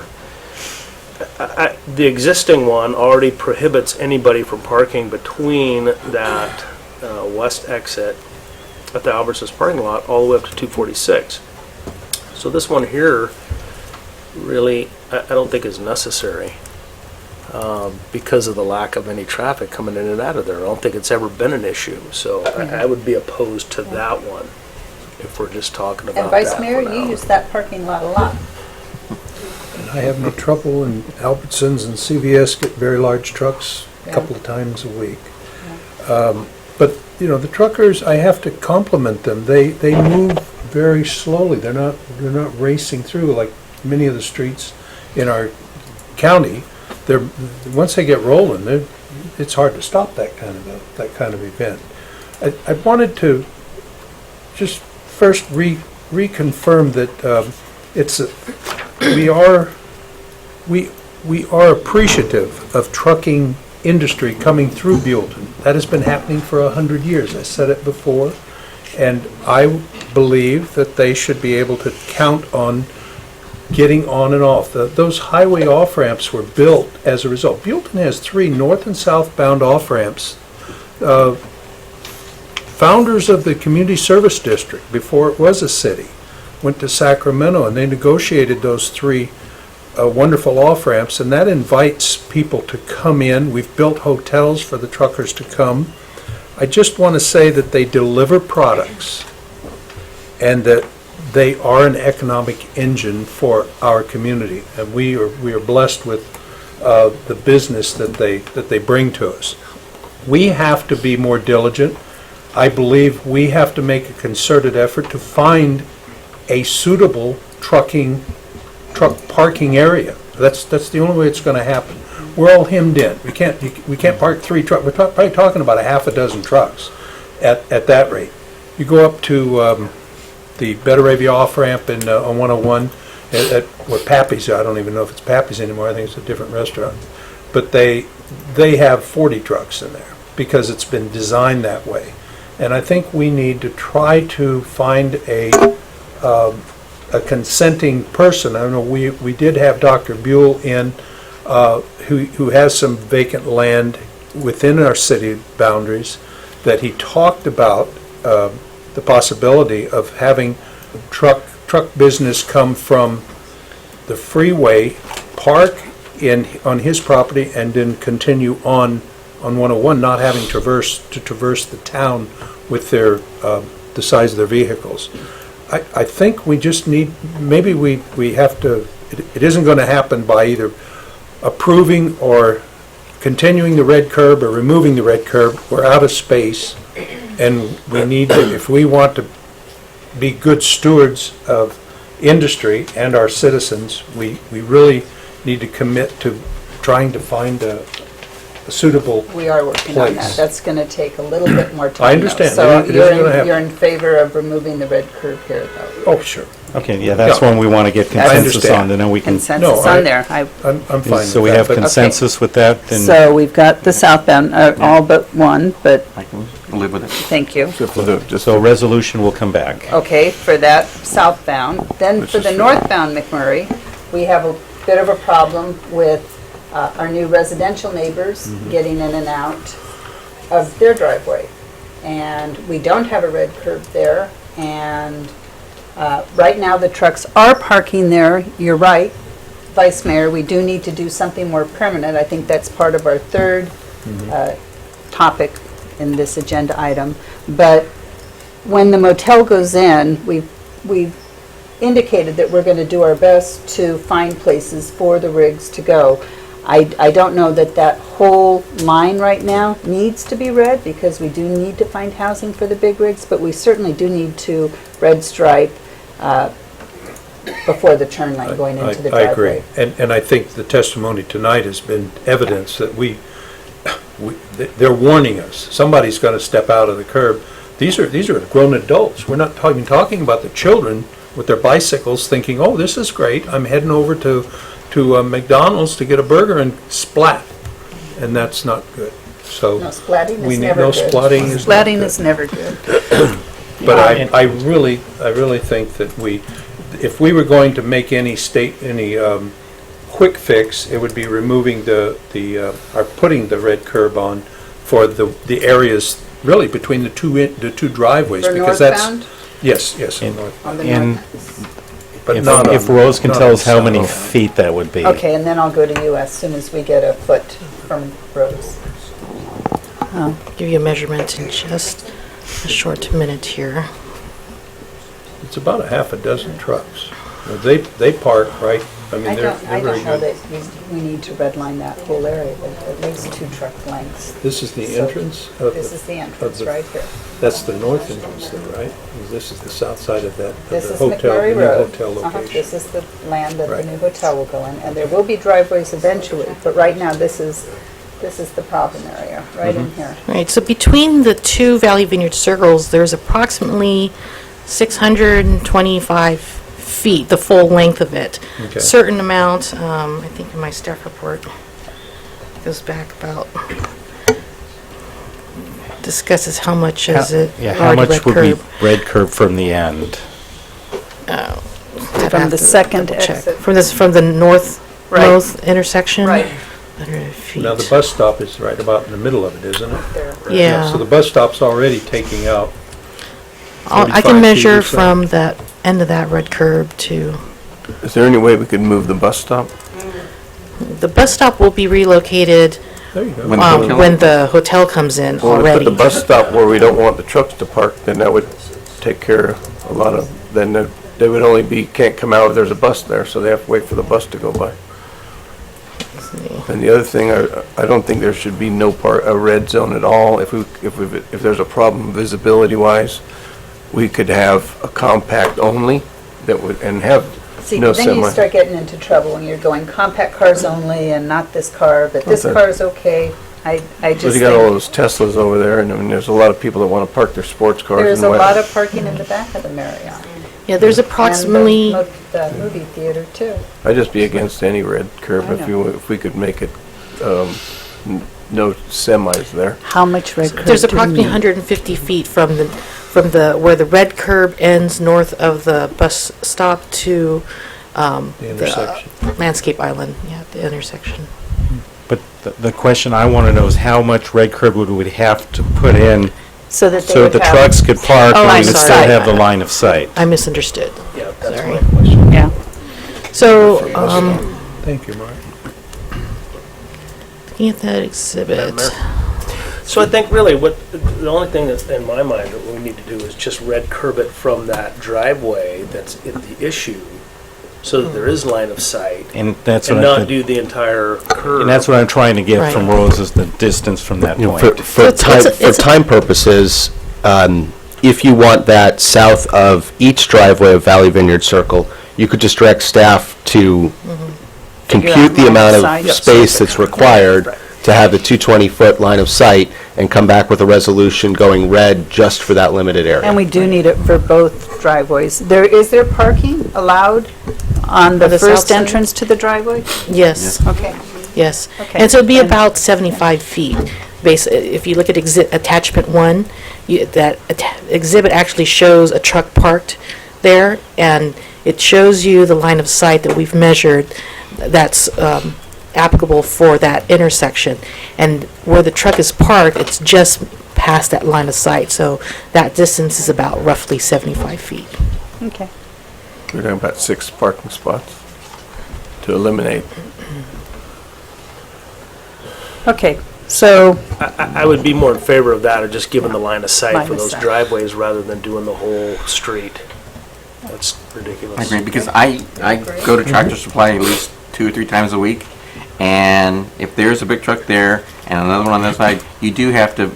The existing one already prohibits anybody from parking between that west exit at the Albertsons parking lot all the way up to 246. So this one here really I don't think is necessary because of the lack of any traffic coming in and out of there. I don't think it's ever been an issue. So I would be opposed to that one if we're just talking about And Vice that Mayor, for now. you use that parking lot a lot. And I have no trouble, and Albertsons and CVS get very large trucks a couple of times a week. But, you know, the truckers, I have to compliment them. They move very slowly. They're not racing through like many of the streets in our county. Once they get rolling, it's hard to stop that kind of event. I wanted to just first reconfirm that we are appreciative of trucking industry coming through Buellton. That has been happening for 100 years. I said it before, and I believe that they should be able to count on getting on and off. Those highway off-ramps were built as a result. Buellton has 3 north and southbound off-ramps. Founders of the Community Service District, before it was a city, went to Sacramento, and they negotiated those 3 wonderful off-ramps, and that invites people to come in. We've built hotels for the truckers to come. I just want to say that they deliver products and that they are an economic engine for our community. And we are blessed with the business that they bring to us. We have to be more diligent. I believe we have to make a concerted effort to find a suitable truck parking area. That's the only way it's going to happen. We're all hemmed in. We can't park 3 trucks. We're probably talking about a half a dozen trucks at that rate. You go up to the Betaravia off-ramp on 101 at what Pappy's. I don't even know if it's Pappy's anymore. I think it's a different restaurant. But they have 40 trucks in there because it's been designed that way. And I think we need to try to find a consenting person. I don't know, we did have Dr. Buell in, who has some vacant land within our city boundaries, that he talked about the possibility of having truck business come from the freeway, park on his property, and then continue on 101, not having to traverse the town with the size of their vehicles. I think we just need, maybe we have to, it isn't going to happen by either approving or continuing the red curb or removing the red curb. We're out of space, and we need to, if we want to be good stewards of industry and our citizens, we really need to commit to trying to find a suitable We are working on that. place. That's going to take a little bit more time. I understand. though. It So isn't gonna happen. you're in favor of removing the red curb here, though? Oh, sure. Okay, yeah, that's Yeah. one we want to get I consensus understand. on, and then we can, Consensus No, on there. I'm fine so with we that, have but- consensus with that, then So we've got the southbound, all but one, but I can live with it. thank you. Except for the, just so resolution will come back. Okay, for that southbound. Then for is the true. northbound McMurray, we have a bit of a problem with our new residential neighbors getting in and out of their driveway. And we don't have a red curb there, and right now the trucks are parking there. You're right, Vice Mayor, we do need to do something more permanent. I think that's part of our third topic in this agenda item. But when the motel goes in, we've indicated that we're going to do our best to find places for the rigs to go. I don't know that whole line right now needs to be red, because we do need to find housing for the big rigs, but we certainly do need to red stripe before the turn lane going into the driveway. I agree. And I think the testimony tonight has been evidence that they're warning us. Somebody's got to step out of the curb. These are grown adults. We're not even talking about the children with their bicycles thinking, oh, this is great. I'm heading over to McDonald's to get a burger, and splat. And that's not good. So No, splatting we is need never no good. splatting is not Splatting good. is never good. But I really think that if we were going to make any quick fix, it would be removing or putting the red curb on for the areas really between the two driveways, For because that's northbound? yes, And- north, On the And but if not if on- Rose can not tell on us how many south. feet that would be. Okay, and then I'll go to you as soon as we get a foot from Rose. Give you a measurement in just a short minute here. It's about a half a dozen trucks. They park right. I mean, I they're don't very know good. that we need to redline that whole area, but at least 2 truck lengths. This is the So entrance of This is the entrance the- right here. That's the north entrance there, right? This is the south side of that, of This the is hotel, the McMurray new Road. hotel location. This is the land that the Right. new hotel will go in, and there will be driveways eventually, but right now, this is the problem area, right in here. Right, so between the two Valley Vineyard circles, there's approximately 625 feet, the full length of it. Okay. Certain amount, I think in my staff report, goes back about, discusses how much is it Yeah, how already much red would be curb. red curb from the end? I'd From have the to second double check. exit. From the north intersection? Right. 100 feet. Now, the bus stop is right about in the middle of it, isn't it? There. Yeah. So the bus stop's already taking out I 45 can feet measure or so. from that end of that red curb to, is there any way we could move the bus stop? the bus stop will be relocated There you go. when the hotel comes in Well, we already. put the bus stop where we don't want the trucks to park, then that would take care of a lot of, then they would only be, can't come out if there's a bus there, so they have to wait for the bus to go by. And the other thing, I don't think there should be a red zone at all. If there's a problem visibility-wise, we could have a compact only that would, and have See, no then semi. you start getting into trouble when you're going compact cars only and not this car, but this Okay. car is okay. I Because just you got all think those Teslas over there, and I mean, there's a lot of people that want to park their sports cars. there's in a wet- lot of parking in the back of the Marriott. Yeah, there's approximately, And the movie theater too. I'd just be against any red curb I if we could make it, no semis there. How much red curb there's do we approximately need? 150 feet from where the red curb ends north of the bus stop to The intersection. Landscape Island, yeah, the intersection. But the question I want to know is how much red curb would we have to put in So that they so would the have. trucks could park Oh, and we I'm would still sorry. have the line of sight? I misunderstood. Yeah, that's Sorry. my question. Yeah. So, Thank you, Mark. looking at that exhibit. So I think really the only thing that's in my mind that we need to do is just red curb it from that driveway that's in the issue so that there is line of sight And that's and what I not do the entire curb. And that's what I'm trying to get from Right. Rose is the distance from that You know, point. for time purposes, if you want that south of each driveway of Valley Vineyard Circle, you could just direct staff to compute the line of amount sight. of space that's required to have the 220-foot line of sight and come back with a resolution going red just for that limited area. And we do need it for both driveways. Is there parking allowed on the the south first side? entrance to the driveway? Yes, Okay. yes. Okay. And so it'd be And- about 75 feet. If you look at attachment 1, that exhibit actually shows a truck parked there, and it shows you the line of sight that we've measured that's applicable for that intersection. And where the truck is parked, it's just past that line of sight, so that distance is about roughly 75 feet. Okay. We're talking about 6 parking spots to eliminate. Okay, so, I would be more in favor of that, or just giving the line of sight Line for of those sight. driveways rather than doing the whole street. That's I ridiculous. agree, because I go to Tractor Supply at least 2 or 3 times a week, and if there's a big truck there and another one on this side, you do have to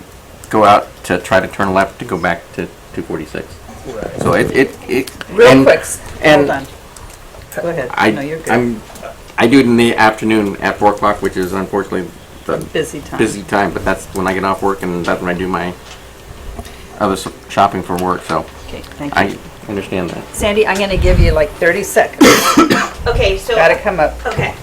go out to try to turn left to go back to 246. Right. So it real and quick, and hold on. Go ahead. I No, you're good. I do it in the afternoon at 4 o'clock, which is unfortunately the Busy time. busy time, but that's when I get off work and that's when I do my other shopping for work. So Okay, thank you. I understand that. Sandy, I'm going to give you like 30 seconds. Okay, so. Got to come up. Okay.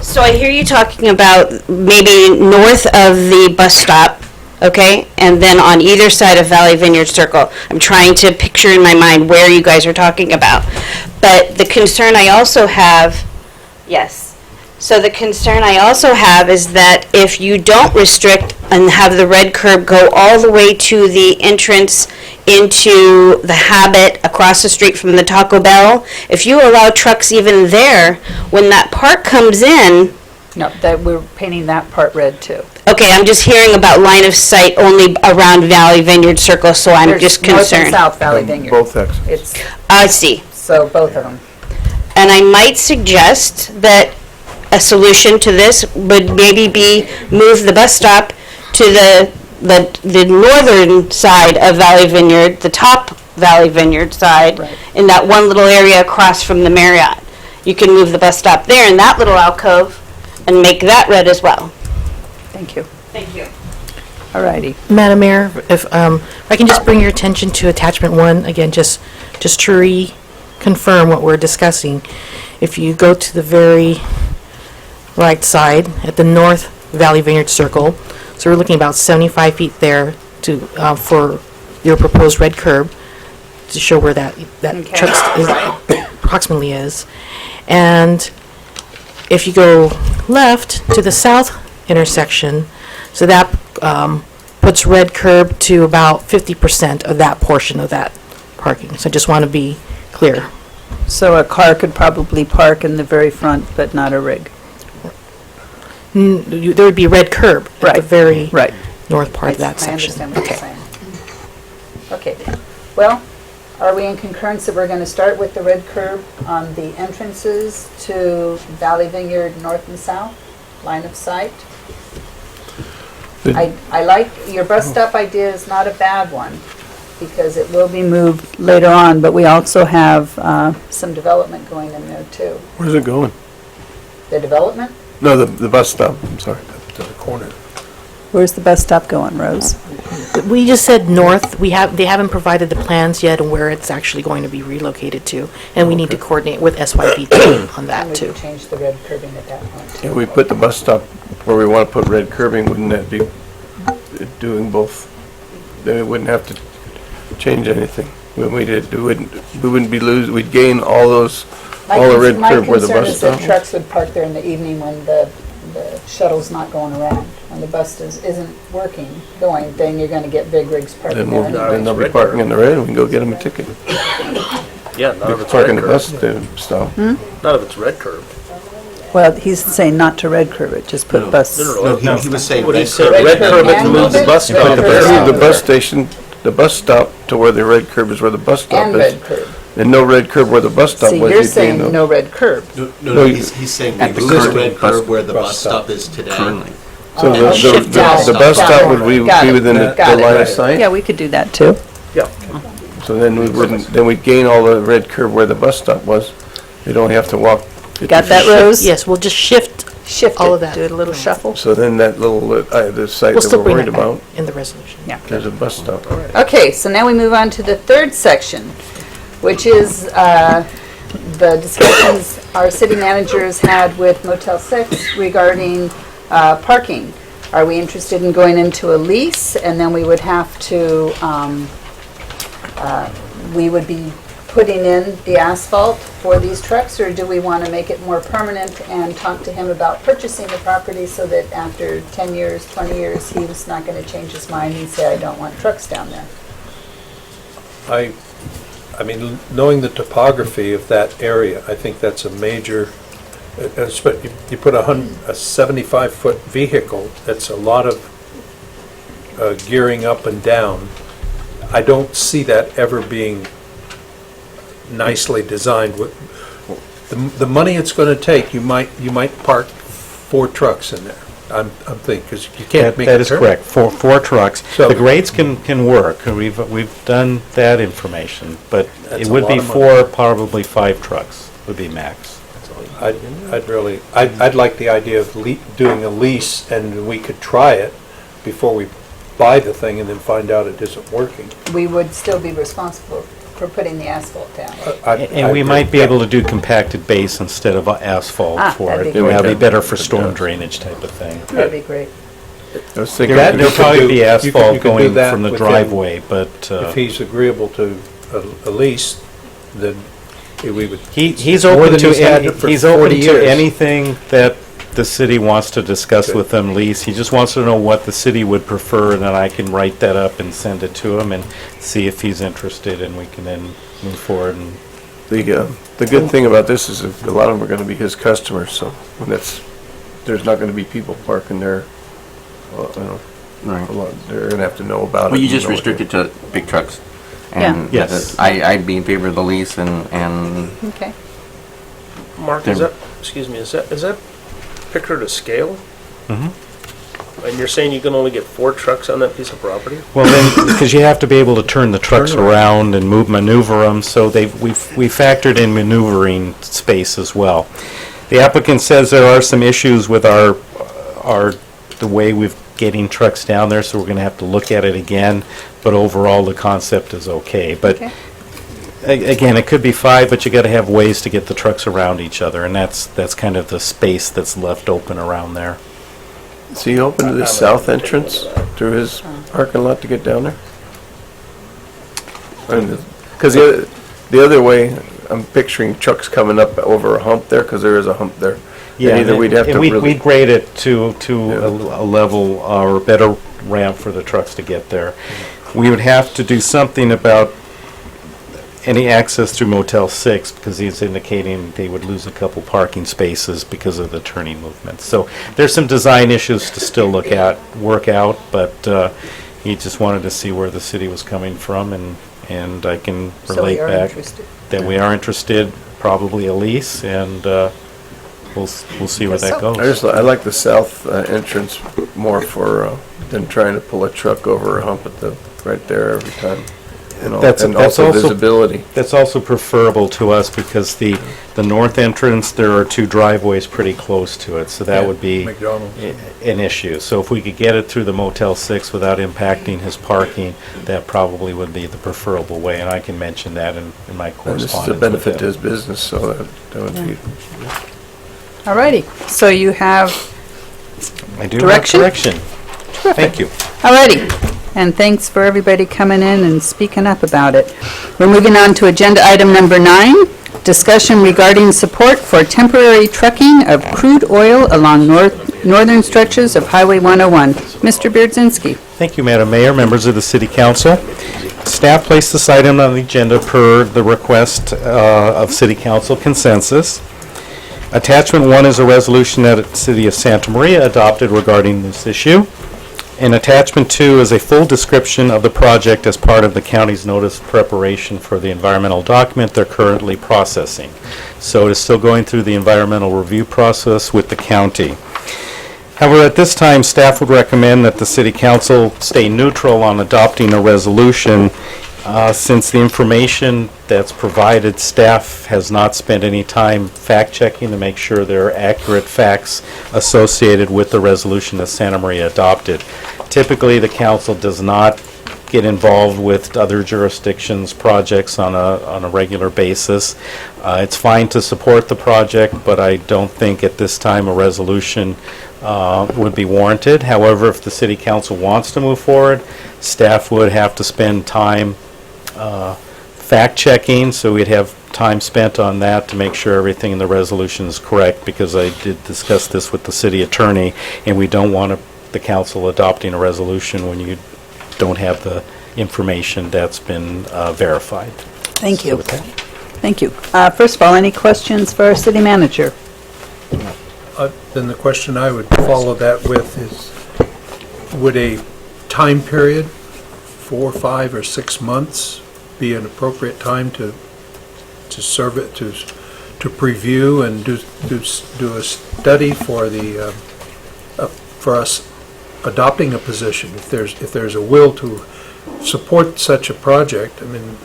So I hear you talking about maybe north of the bus stop, okay? And then on either side of Valley Vineyard Circle. I'm trying to picture in my mind where you guys are talking about. But the concern I also have, yes. So the concern I also have is that if you don't restrict and have the red curb go all the way to the entrance into the Habit across the street from the Taco Bell, if you allow trucks even there, when that park comes in, No, that we're painting that part red too. okay, I'm just hearing about line of sight only around Valley Vineyard Circle, so I'm There's just North and concerned. South Valley Vineyard. Both exits. It's, I see. so both of them. And I might suggest that a solution to this would maybe be move the bus stop to the northern side of Valley Vineyard, the top Valley Vineyard side, Right. in that one little area across from the Marriott. You can move the bus stop there in that little alcove and make that red as well. Thank you. Thank you. All righty. Madam Mayor, if I can just bring your attention to attachment 1, again, just to reconfirm what we're discussing. If you go to the very right side at the North Valley Vineyard Circle, so we're looking about 75 feet there to, for your proposed red curb to show where that Okay. truck approximately is. And if you go left to the south intersection, so that puts red curb to about 50% of that portion of that parking. So I just want to be clear. So a car could probably park in the very front, but not a rig. There would be red curb at the Right, very right. north part of that I section. understand what you're saying. Okay, well, are we in concurrence that we're going to start with the red curb on the entrances to Valley Vineyard North and South, line of sight? I like, your bus stop idea is not a bad one, because it will be moved later on, but we also have some development going in there too. Where's it going? The development? No, the bus stop, I'm sorry. To the corner. Where's the bus stop going, Rose? We just said north. They haven't provided the plans yet on where it's actually going to be relocated to, and we need to coordinate with SYB on that And we too. could change the red curbing at that point. If we put the bus stop where we want to put red curbing, wouldn't that be doing both? Then it wouldn't have to change anything. When we did, we wouldn't be we'd gain all those, all the red curb where the My concern bus is that stop. trucks would park there in the evening when the shuttle's not going around. When the bus isn't going, then you're gonna get big rigs parking Then there. they'll be parking in the red, and we can go get them a ticket. Yeah, none of it's Parking red the curb. bus stop. None of it's red curb. Well, he's saying not to red curb it, just put bus. No, he was saying What he red said, curb. red curb it and move the bus stop. Red curb. Move the bus station, the bus stop to where the red curb is where the bus stop And is. red curb. And no red curb where the bus stop See, was. you're you'd gain saying those. no red curb. No, he's saying At the we move the current red bus- curb where the bus stop is today. Currently. So the shift got it. bus Got stop it. would be Got it. within the Got it. line of sight? Yeah, we could do that too. Yeah. So then we wouldn't, then we'd gain all the red curb where the bus stop was. You'd only have to walk 50 Got that, feet. Rose? Yes, we'll just shift Shift all it, of that. do it a little shuffle. So then that little, the site We'll that still we're bring worried it back about, in the resolution. Yeah. there's a bus stop. Okay, so now we move on to the third section, which is the discussions our city managers had with Motel 6 regarding parking. Are we interested in going into a lease, and then we would have to, we would be putting in the asphalt for these trucks, or do we want to make it more permanent and talk to him about purchasing the property so that after 10 years, 20 years, he's not going to change his mind and say, I don't want trucks down there? I mean, knowing the topography of that area, I think that's a major, you put a 75-foot vehicle, that's a lot of gearing up and down. I don't see that ever being nicely designed. The money it's going to take, you might park 4 trucks in there. I'm thinking, because you can't make a turn. That is correct, four trucks. So- The grades can work, we've done that information, but That's it a would lot be of money. 4, probably 5 trucks would be max. I'd like the idea of doing a lease, and we could try it before we buy the thing and then find out it isn't working. We would still be responsible for putting the asphalt down. And we might be able to do compacted base instead of asphalt for that'd it. be great. That'd be better for storm drainage type of thing. That'd be great. I was thinking, There'll probably be you asphalt could do going that from the within- driveway, but If he's agreeable to a lease, then we would. he's more open than to he's had it for he's 40 open to years. anything that the city wants to discuss Okay. with them lease. He just wants to know what the city would prefer, and then I can write that up and send it to him and see if he's interested, and we can then move forward. And the good thing about this is that a lot of them are going to be his customers, so there's not going to be people parking there. Well, you know, Right. they're going to have to know about it. Well, you and just know restrict it to big trucks. Yeah. And Yes. I'd be in favor of the lease and Okay. Mark, is that picture to scale? Mhm. And you're saying you can only get 4 trucks on that piece of property? Well, then, because you have to be able to turn the trucks around and maneuver them, so we factored in maneuvering space as well. The applicant says there are some issues with the way we've getting trucks down there, so we're going to have to look at it again, but overall, the concept is okay. But Okay. again, it could be 5, but you got to have ways to get the trucks around each other, and that's kind of the space that's left open around there. Is he open to the south entrance through his parking lot to get down there? Because the other way, I'm picturing trucks coming up over a hump there, because there is a hump there. Yeah, And either we'd have to and really. we'd grade it to a level or a better ramp for the trucks to get there. We would have to do something about any access through Motel 6, because he's indicating they would lose a couple parking spaces because of the turning movement. So there's some design issues to still work out, but he just wanted to see where the city was coming from, and I can relate back that we are interested, probably a lease, and we'll see where that goes. I like the south entrance more than trying to pull a truck over a hump right there every time. And also visibility. That's also preferable to us because the north entrance, there are two driveways pretty close to it, so that would be an issue. So if we could get it through the Motel 6 without impacting his parking, that probably would be the preferable way, and I can mention that in my correspondence. This is a benefit to his business, so that would be... All righty, so you have I do direction? have direction. Terrific. Thank you. All righty, and thanks for everybody coming in and speaking up about it. We're moving on to agenda item number 9, discussion regarding support for temporary trucking of crude oil along northern stretches of Highway 101. Mr. Beardzinski. Thank you, Madam Mayor, members of the City Council. Staff placed this item on the agenda per the request of City Council consensus. Attachment 1 is a resolution that the City of Santa Maria adopted regarding this issue. And Attachment 2 is a full description of the project as part of the county's notice of preparation for the environmental document they're currently processing. So it is still going through the environmental review process with the county. However, at this time, staff would recommend that the City Council stay neutral on adopting a resolution since the information that's provided, staff has not spent any time fact-checking to make sure there are accurate facts associated with the resolution that Santa Maria adopted. Typically, the council does not get involved with other jurisdictions' projects on a regular basis. It's fine to support the project, but I don't think at this time a resolution would be warranted. However, if the City Council wants to move forward, staff would have to spend time fact-checking, so we'd have time spent on that to make sure everything in the resolution is correct, because I did discuss this with the city attorney, and we don't want the council adopting a resolution when you don't have the information that's been verified. Thank you. Thank you. First of all, any questions for our city manager? Then the question I would follow that with is, would a time period, 4, 5, or 6 months, be an appropriate time to serve it, to preview and do a study for the for us adopting a position? If there's a will to support such a project, I mean,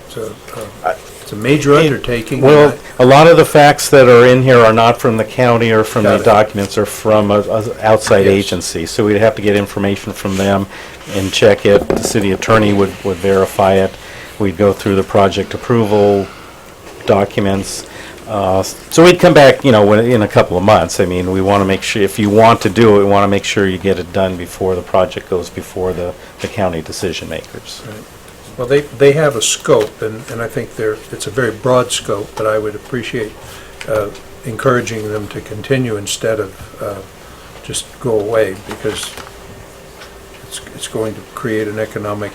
it's a major undertaking. Well, a lot of the facts that are in here are not from the county or from the documents, or from an outside agency. So we'd have to get information from them and check it. The city attorney would verify it. We'd go through the project approval documents. So we'd come back, in a couple of months. I mean, we want to make sure, if you want to do it, we want to make sure you get it done before the project goes before the county decision makers. Right. Well, they have a scope, and I think it's a very broad scope, but I would appreciate encouraging them to continue instead of just go away, because it's going to create an economic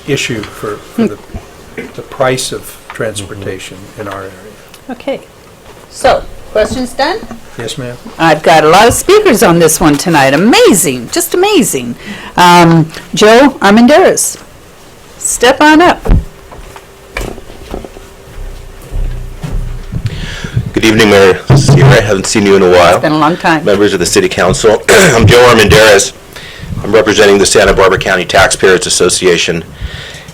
issue for the price of transportation in our area. Okay. So, questions done? Yes, ma'am. I've got a lot of speakers on this one tonight. Amazing, just amazing. Joe Armendariz, step on up. Good evening, Mayor Sierra. I haven't seen you in a while. It's been a long time. Members of the City Council. I'm Joe Armendariz. I'm representing the Santa Barbara County Taxpayers Association.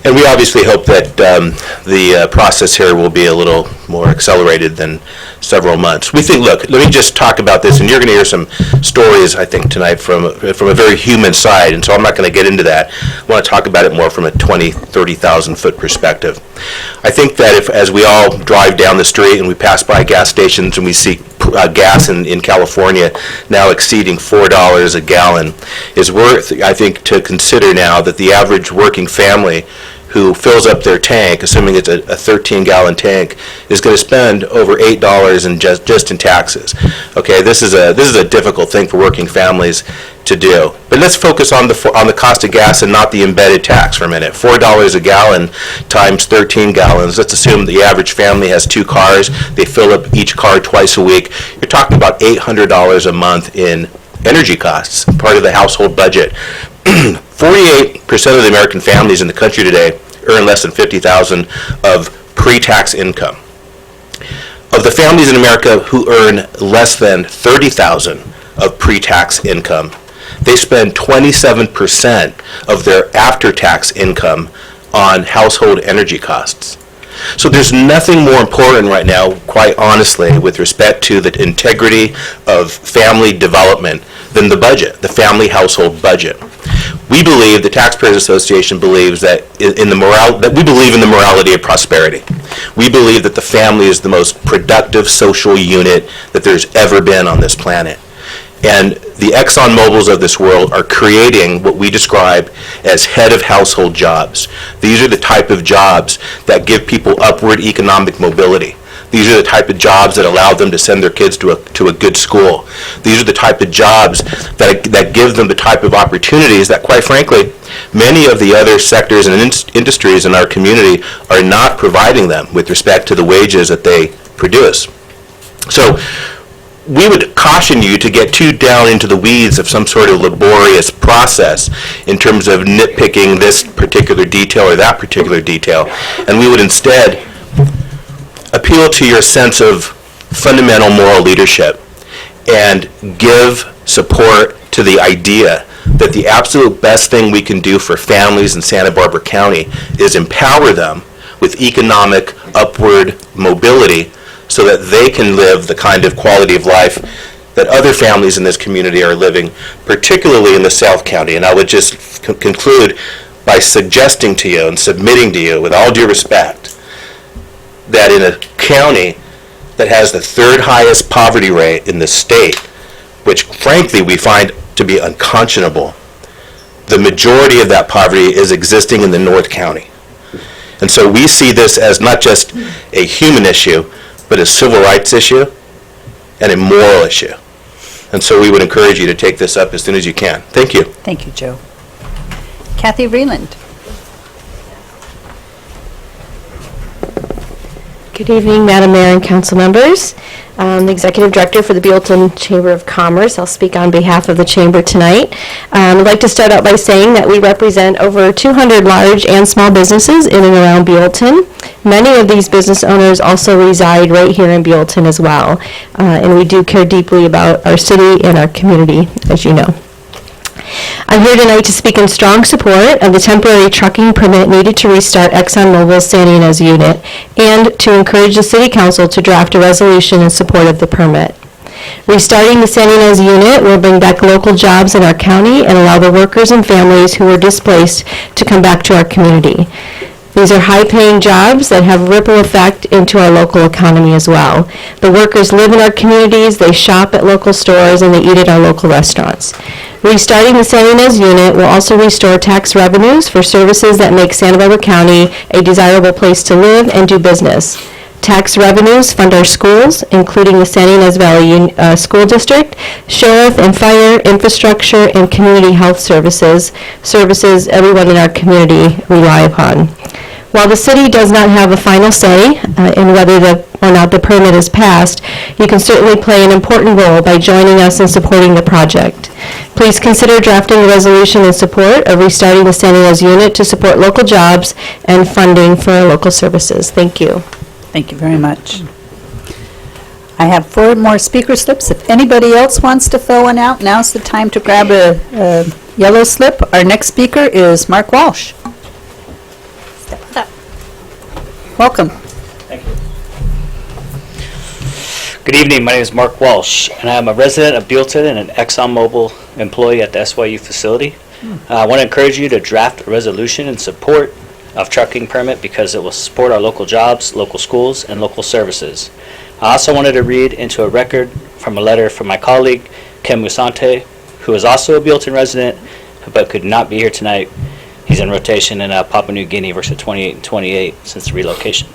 And we obviously hope that the process here will be a little more accelerated than several months. We think, look, let me just talk about this, and you're going to hear some stories, I think, tonight from a very human side, and so I'm not going to get into that. I want to talk about it more from a 20,000, 30,000 foot perspective. I think that if, as we all drive down the street and we pass by gas stations and we see gas in California now exceeding $4 a gallon, is worth, I think, to consider now that the average working family who fills up their tank, assuming it's a 13-gallon tank, is going to spend over $8 in just in taxes. Okay, this is a difficult thing for working families to do. But let's focus on the cost of gas and not the embedded tax for a minute. $4 a gallon times 13 gallons. Let's assume the average family has 2 cars. They fill up each car twice a week. You're talking about $800 a month in energy costs, part of the household budget. 48% of the American families in the country today earn less than $50,000 of pre-tax income. Of the families in America who earn less than $30,000 of pre-tax income, they spend 27% of their after-tax income on household energy costs. So there's nothing more important right now, quite honestly, with respect to the integrity of family development than the budget, the family household budget. We believe, the Taxpayers Association believes that we believe in the morality of prosperity. We believe that the family is the most productive social unit that there's ever been on this planet. And the Exxon Mobils of this world are creating what we describe as head of household jobs. These are the type of jobs that give people upward economic mobility. These are the type of jobs that allow them to send their kids to a good school. These are the type of jobs that give them the type of opportunities that, quite frankly, many of the other sectors and industries in our community are not providing them with respect to the wages that they produce. So we would caution you to get too down into the weeds of some sort of laborious process in terms of nitpicking this particular detail or that particular detail, and we would instead appeal to your sense of fundamental moral leadership and give support to the idea that the absolute best thing we can do for families in Santa Barbara County is empower them with economic upward mobility so that they can live the kind of quality of life that other families in this community are living, particularly in the South County. And I would just conclude by suggesting to you and submitting to you, with all due respect, that in a county that has the 3rd highest poverty rate in the state, which frankly we find to be unconscionable, the majority of that poverty is existing in the North County. And so we see this as not just a human issue, but a civil rights issue and a moral issue. And so we would encourage you to take this up as soon as you can. Thank you. Thank you, Joe. Kathy Vreeland. Good evening, Madam Mayor and council members. I'm the Executive Director for the Buellton Chamber of Commerce. I'll speak on behalf of the Chamber tonight. I'd like to start out by saying that we represent over 200 large and small businesses in and around Buellton. Many of these business owners also reside right here in Buellton as well. And we do care deeply about our city and our community, as you know. I'm here tonight to speak in strong support of the temporary trucking permit needed to restart ExxonMobil's Santa Ynez unit and to encourage the City Council to draft a resolution in support of the permit. Restarting the Santa Ynez unit will bring back local jobs in our county and allow the workers and families who were displaced to come back to our community. These are high-paying jobs that have ripple effect into our local economy as well. The workers live in our communities, they shop at local stores, and they eat at our local restaurants. Restarting the Santa Ynez unit will also restore tax revenues for services that make Santa Barbara County a desirable place to live and do business. Tax revenues fund our schools, including the Santa Ynez Valley School District, sheriff and fire, infrastructure, and community health services everyone in our community rely upon. While the city does not have a final say in whether or not the permit is passed, you can certainly play an important role by joining us in supporting the project. Please consider drafting a resolution in support of restarting the Santa Ynez unit to support local jobs and funding for our local services. Thank you. Thank you very much. I have 4 more speaker slips. If anybody else wants to fill one out, now's the time to grab a yellow slip. Our next speaker is Mark Walsh. Step up. Welcome. Thank you. Good evening, my name is Mark Walsh, and I'm a resident of Buellton and an ExxonMobil employee at the SYU facility. I want to encourage you to draft a resolution in support of trucking permit because it will support our local jobs, local schools, and local services. I also wanted to read into a record from a letter from my colleague, Ken Musante, who is also a Buellton resident, but could not be here tonight. He's in rotation in Papua New Guinea versus 28 and 28 since the relocation.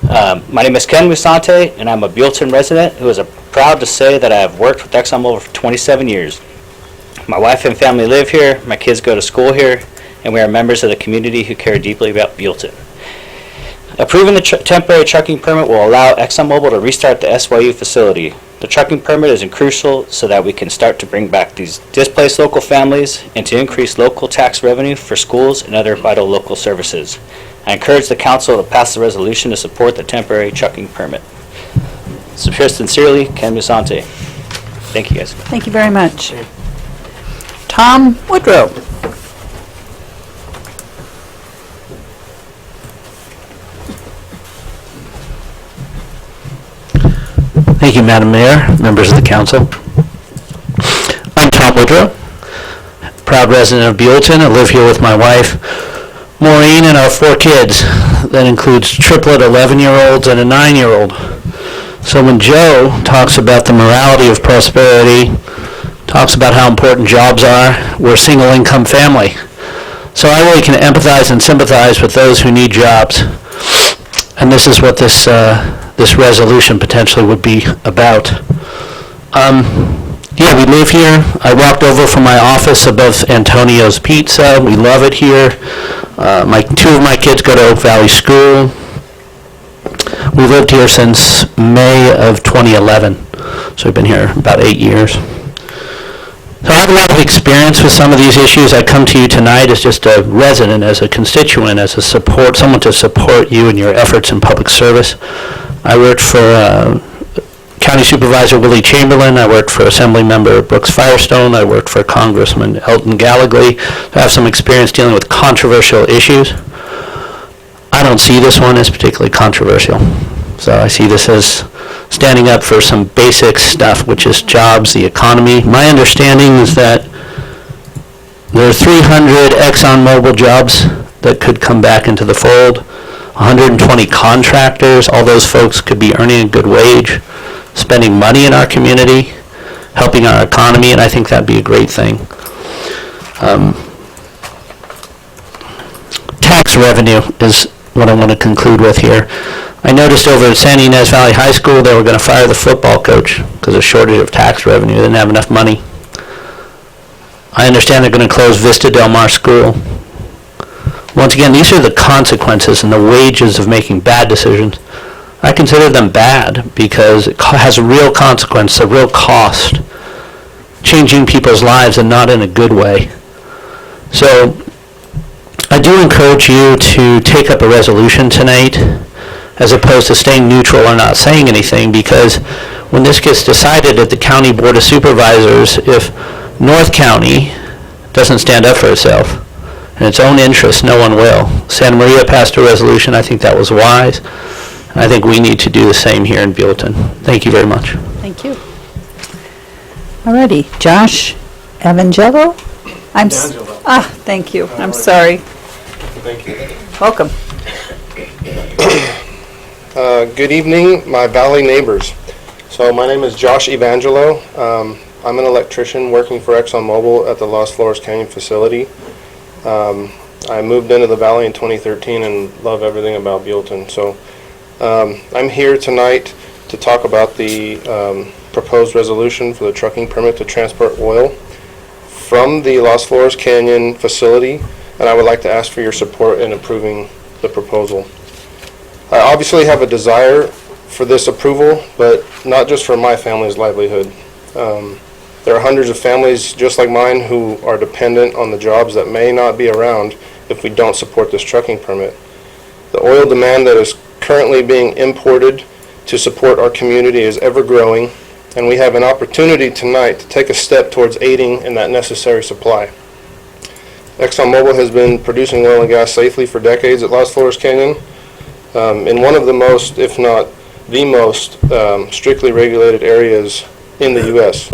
My name is Ken Musante, and I'm a Buellton resident who is proud to say that I have worked with ExxonMobil for 27 years. My wife and family live here, my kids go to school here, and we are members of the community who care deeply about Buellton. Approving the temporary trucking permit will allow ExxonMobil to restart the SYU facility. The trucking permit is crucial so that we can start to bring back these displaced local families and to increase local tax revenue for schools and other vital local services. I encourage the council to pass the resolution to support the temporary trucking permit. Sincerely, Ken Musante. Thank you, guys. Thank you very much. Tom Woodrow. Thank you, Madam Mayor, members of the council. I'm Tom Woodrow, proud resident of Buellton. I live here with my wife, Maureen, and our 4 kids. That includes triplet 11-year-olds and a 9-year-old. So when Joe talks about the morality of prosperity, talks about how important jobs are, we're a single-income family. So I really can empathize and sympathize with those who need jobs. And this is what this resolution potentially would be about. Yeah, we live here. I walked over from my office above Antonio's Pizza. We love it here. 2 of my kids go to Oak Valley School. We lived here since May of 2011, so we've been here about 8 years. So I have a lot of experience with some of these issues. I come to you tonight as just a resident, as a constituent, as a someone to support you in your efforts in public service. I worked for County Supervisor Willie Chamberlain. I worked for Assembly Member Brooks Firestone. I worked for Congressman Elton Gallagly. I have some experience dealing with controversial issues. I don't see this one as particularly controversial. So I see this as standing up for some basic stuff, which is jobs, the economy. My understanding is that there are 300 ExxonMobil jobs that could come back into the fold. 120 contractors, all those folks could be earning a good wage, spending money in our community, helping our economy, and I think that'd be a great thing. Tax revenue is what I want to conclude with here. I noticed over at San Ynez Valley High School they were going to fire the football coach because of shortage of tax revenue. They didn't have enough money. I understand they're going to close Vista Del Mar School. Once again, these are the consequences and the wages of making bad decisions. I consider them bad because it has a real consequence, a real cost, changing people's lives and not in a good way. So I do encourage you to take up a resolution tonight as opposed to staying neutral or not saying anything, because when this gets decided at the County Board of Supervisors, if North County doesn't stand up for itself in its own interest, no one will. Santa Maria passed a resolution. I think that was wise. And I think we need to do the same here in Buellton. Thank you very much. Thank you. Alrighty, Josh Evangelo? Thank you. I'm sorry. Thank you. Welcome. Good evening, my Valley neighbors. So my name is Josh Evangelo. I'm an electrician working for ExxonMobil at the Los Flores Canyon facility. I moved into the Valley in 2013 and love everything about Buellton. So I'm here tonight to talk about the proposed resolution for the trucking permit to transport oil from the Los Flores Canyon facility, and I would like to ask for your support in approving the proposal. I obviously have a desire for this approval, but not just for my family's livelihood. There are hundreds of families just like mine who are dependent on the jobs that may not be around if we don't support this trucking permit. The oil demand that is currently being imported to support our community is ever growing, and we have an opportunity tonight to take a step towards aiding in that necessary supply. ExxonMobil has been producing oil and gas safely for decades at Los Flores Canyon, in one of the most, if not the most, strictly regulated areas in the U.S.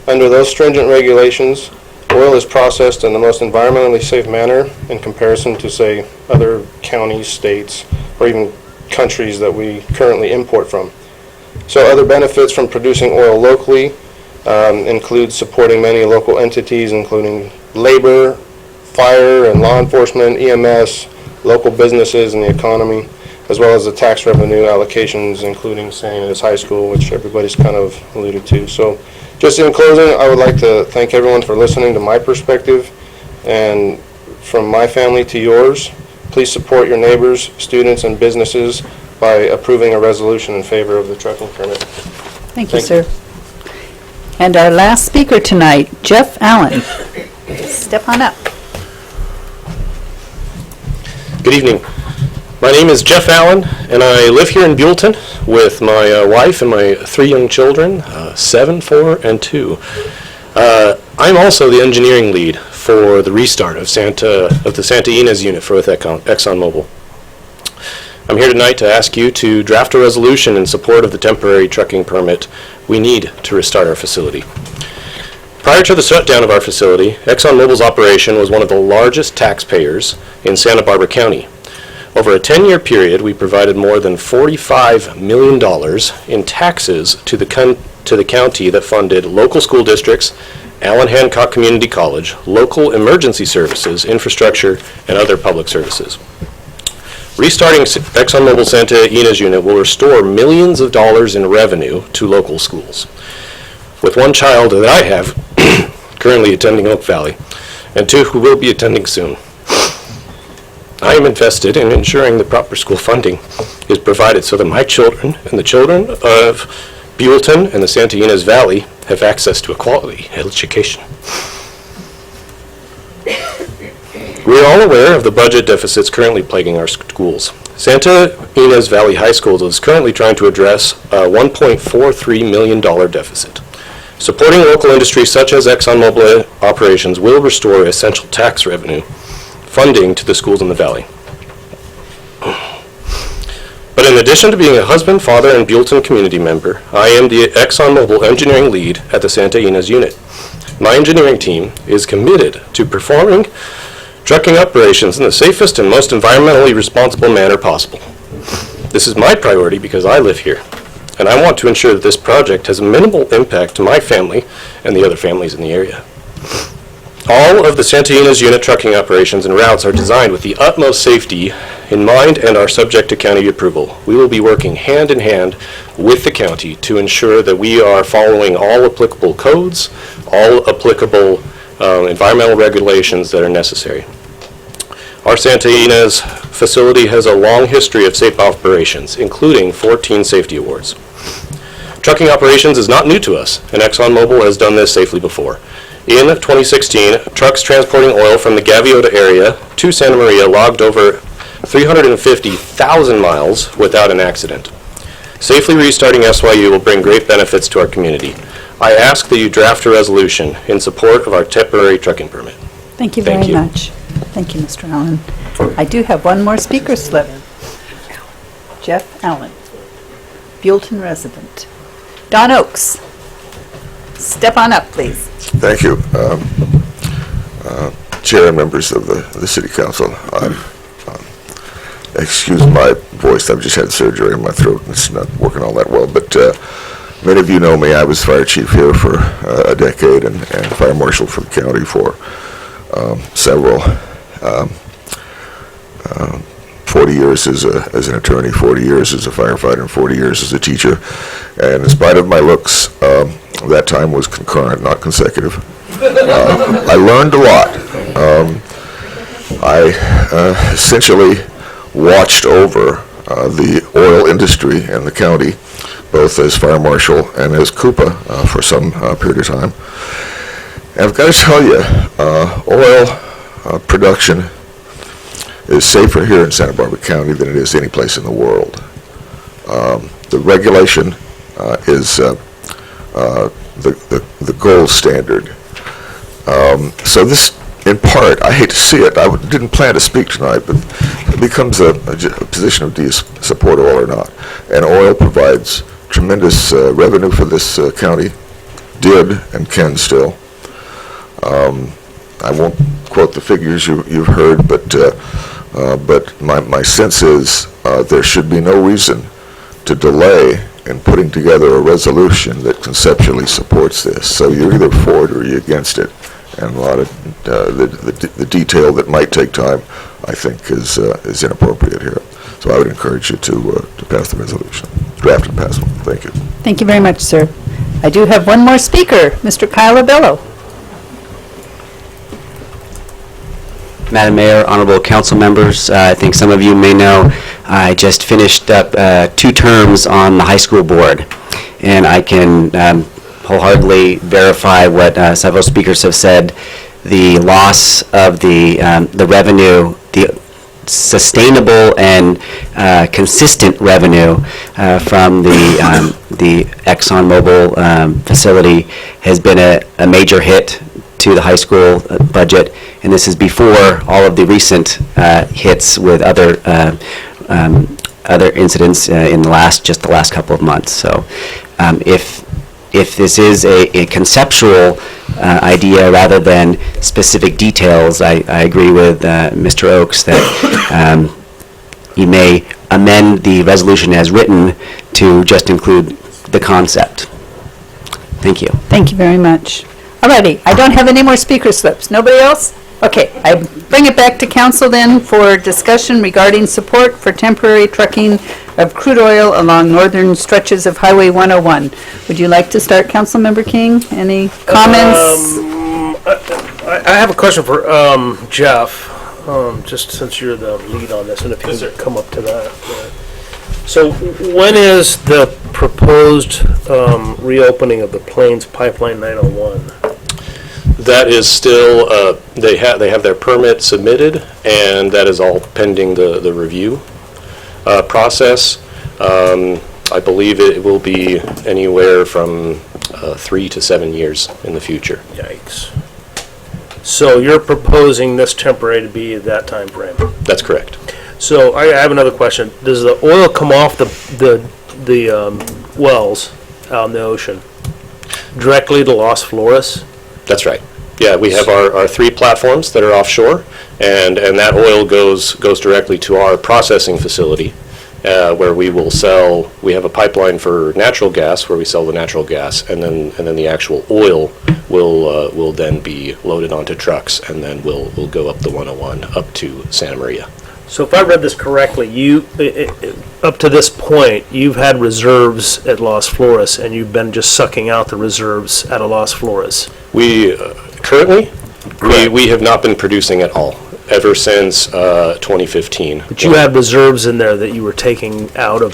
Under those stringent regulations, oil is processed in the most environmentally safe manner in comparison to, say, other counties, states, or even countries that we currently import from. So other benefits from producing oil locally include supporting many local entities, including labor, fire and law enforcement, EMS, local businesses and the economy, as well as the tax revenue allocations, including St. Anna's High School, which everybody's kind of alluded to. So just in closing, I would like to thank everyone for listening to my perspective, and from my family to yours, please support your neighbors, students, and businesses by approving a resolution in favor of the trucking permit. Thank you, sir. And our last speaker tonight, Jeff Allen. Step on up. Good evening. My name is Jeff Allen, and I live here in Buellton with my wife and my 3 young children, 7, 4, and 2. I'm also the engineering lead for the restart of the Santa Ynez unit for ExxonMobil. I'm here tonight to ask you to draft a resolution in support of the temporary trucking permit we need to restart our facility. Prior to the shutdown of our facility, ExxonMobil's operation was one of the largest taxpayers in Santa Barbara County. Over a 10-year period, we provided more than $45 million in taxes to the county that funded local school districts, Allen Hancock Community College, local emergency services, infrastructure, and other public services. Restarting ExxonMobil Santa Ynez unit will restore millions of dollars in revenue to local schools. With 1 child that I have currently attending Oak Valley, and 2 who will be attending soon, I am invested in ensuring the proper school funding is provided so that my children and the children of Buellton and the Santa Ynez Valley have access to a quality education. We are all aware of the budget deficits currently plaguing our schools. Santa Ynez Valley High School is currently trying to address a $1.43 million deficit. Supporting local industries such as ExxonMobil operations will restore essential tax revenue funding to the schools in the valley. But in addition to being a husband, father, and Buellton community member, I am the ExxonMobil engineering lead at the Santa Ynez unit. My engineering team is committed to performing trucking operations in the safest and most environmentally responsible manner possible. This is my priority because I live here, and I want to ensure that this project has a minimal impact to my family and the other families in the area. All of the Santa Ynez unit trucking operations and routes are designed with the utmost safety in mind and are subject to county approval. We will be working hand in hand with the county to ensure that we are following all applicable codes, all applicable environmental regulations that are necessary. Our Santa Ynez facility has a long history of safe operations, including 14 safety awards. Trucking operations is not new to us, and ExxonMobil has done this safely before. In 2016, trucks transporting oil from the Gaviota area to Santa Maria logged over 350,000 miles without an accident. Safely restarting SYU will bring great benefits to our community. I ask that you draft a resolution in support of our temporary trucking permit. Thank you very much. Thank you, Mr. Allen. I do have one more speaker slip. Jeff Allen, Buellton resident. Don Oakes, step on up, please. Thank you. Chair and members of the City Council. Excuse my voice, I've just had surgery in my throat and it's not working all that well, but many of you know me. I was fire chief here for a decade and fire marshal for the county for several 40 years as an attorney, 40 years as a firefighter, and 40 years as a teacher. And in spite of my looks, that time was concurrent, not consecutive. I learned a lot. I essentially watched over the oil industry in the county, both as fire marshal and as Koopa for some period of time. And I've got to tell you, oil production is safer here in Santa Barbara County than it is any place in the world. The regulation is the gold standard. So this, in part, I hate to see it, I didn't plan to speak tonight, but it becomes a position of do you support oil or not? And oil provides tremendous revenue for this county, did and can still. I won't quote the figures you've heard, but my sense is there should be no reason to delay in putting together a resolution that conceptually supports this. So you're either for it or you're against it. and a lot of the detail that might take time, I think, is inappropriate here. So I would encourage you to pass the resolution, draft and pass it. Thank you. Thank you very much, sir. I do have one more speaker, Mr. Kyle Abello. Madam Mayor, honorable council members, I think some of you may know I just finished up 2 terms on the high school board, and I can wholeheartedly verify what several speakers have said. The loss of the revenue, the sustainable and consistent revenue from the ExxonMobil facility has been a major hit to the high school budget, and this is before all of the recent hits with other incidents in the last couple of months. So if this is a conceptual idea rather than specific details, I agree with Mr. Oakes that you may amend the resolution as written to just include the concept. Thank you. Thank you very much. Alrighty, I don't have any more speaker slips. Nobody else? Okay, I bring it back to council then for discussion regarding support for temporary trucking of crude oil along northern stretches of Highway 101. Would you like to start, Councilmember King? Any comments? I have a question for Jeff, just since you're the lead on this, and if you could come up to that. So when is the proposed reopening of the Plains Pipeline 901? That is still, they have their permit submitted, and that is all pending the review process. I believe it will be anywhere from 3 to 7 years in the future. Yikes. So you're proposing this temporary to be that time frame? That's correct. So I have another question. Does the oil come off the wells out in the ocean directly to Los Flores? That's right. Yeah, we have our 3 platforms that are offshore, and that oil goes directly to our processing facility, where we will sell. We have a pipeline for natural gas where we sell the natural gas, and then the actual oil will then be loaded onto trucks, and then we'll go up the 101 up to Santa Maria. So if I read this correctly, you up to this point you've had reserves at Los Flores, and you've been just sucking out the reserves out of Los Flores. We currently we have not been producing at all ever since 2015. But you had reserves in there that you were taking out of.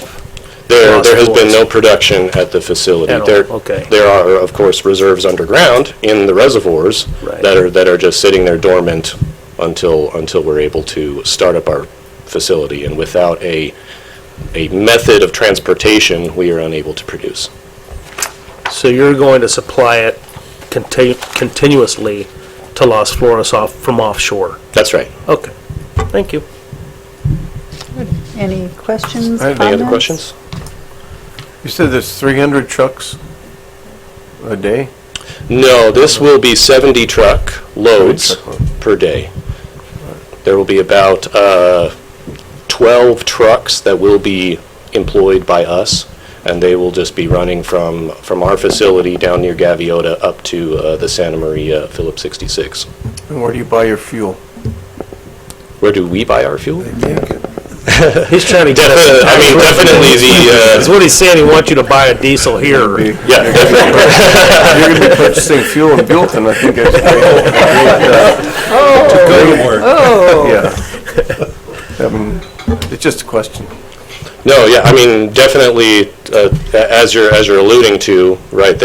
There has been no production at the facility. There are, of course, reserves underground in the reservoirs that are just sitting there dormant until we're able to start up our facility. And without a method of transportation, we are unable to produce. So you're going to supply it continuously to Los Flores from offshore? That's right. Okay. Thank you. Any questions? Any other questions? You said there's 300 trucks a day? No, this will be 70 truck loads per day. There will be about 12 trucks that will be employed by us, and they will just be running from our facility down near Gaviota up to the Santa Maria Phillips 66. And where do you buy your fuel? Where do we buy our fuel? He's trying to get us. I mean, definitely That's what he's saying. He wants you to buy a diesel here. Yeah, You're going to be purchasing fuel in Buellton, I think. Yeah. I mean, it's just a question. No, yeah, I mean, definitely, as you're alluding to, right?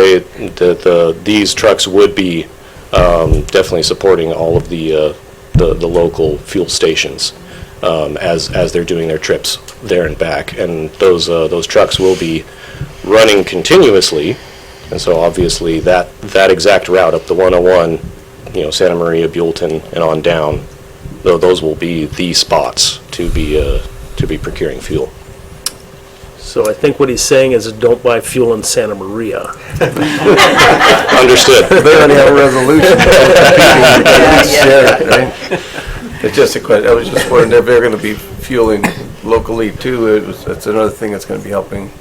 These trucks would be definitely supporting all of the local fuel stations as they're doing their trips there and back, and those trucks will be running continuously, and so obviously that exact route up the 101, Santa Maria, Buellton, and on down, those will be the spots to be procuring fuel. So I think what he's saying is don't buy fuel in Santa Maria. Understood. They already have a resolution. It's just a question. I was just wondering if they're going to be fueling locally too. That's another thing that's going to be helping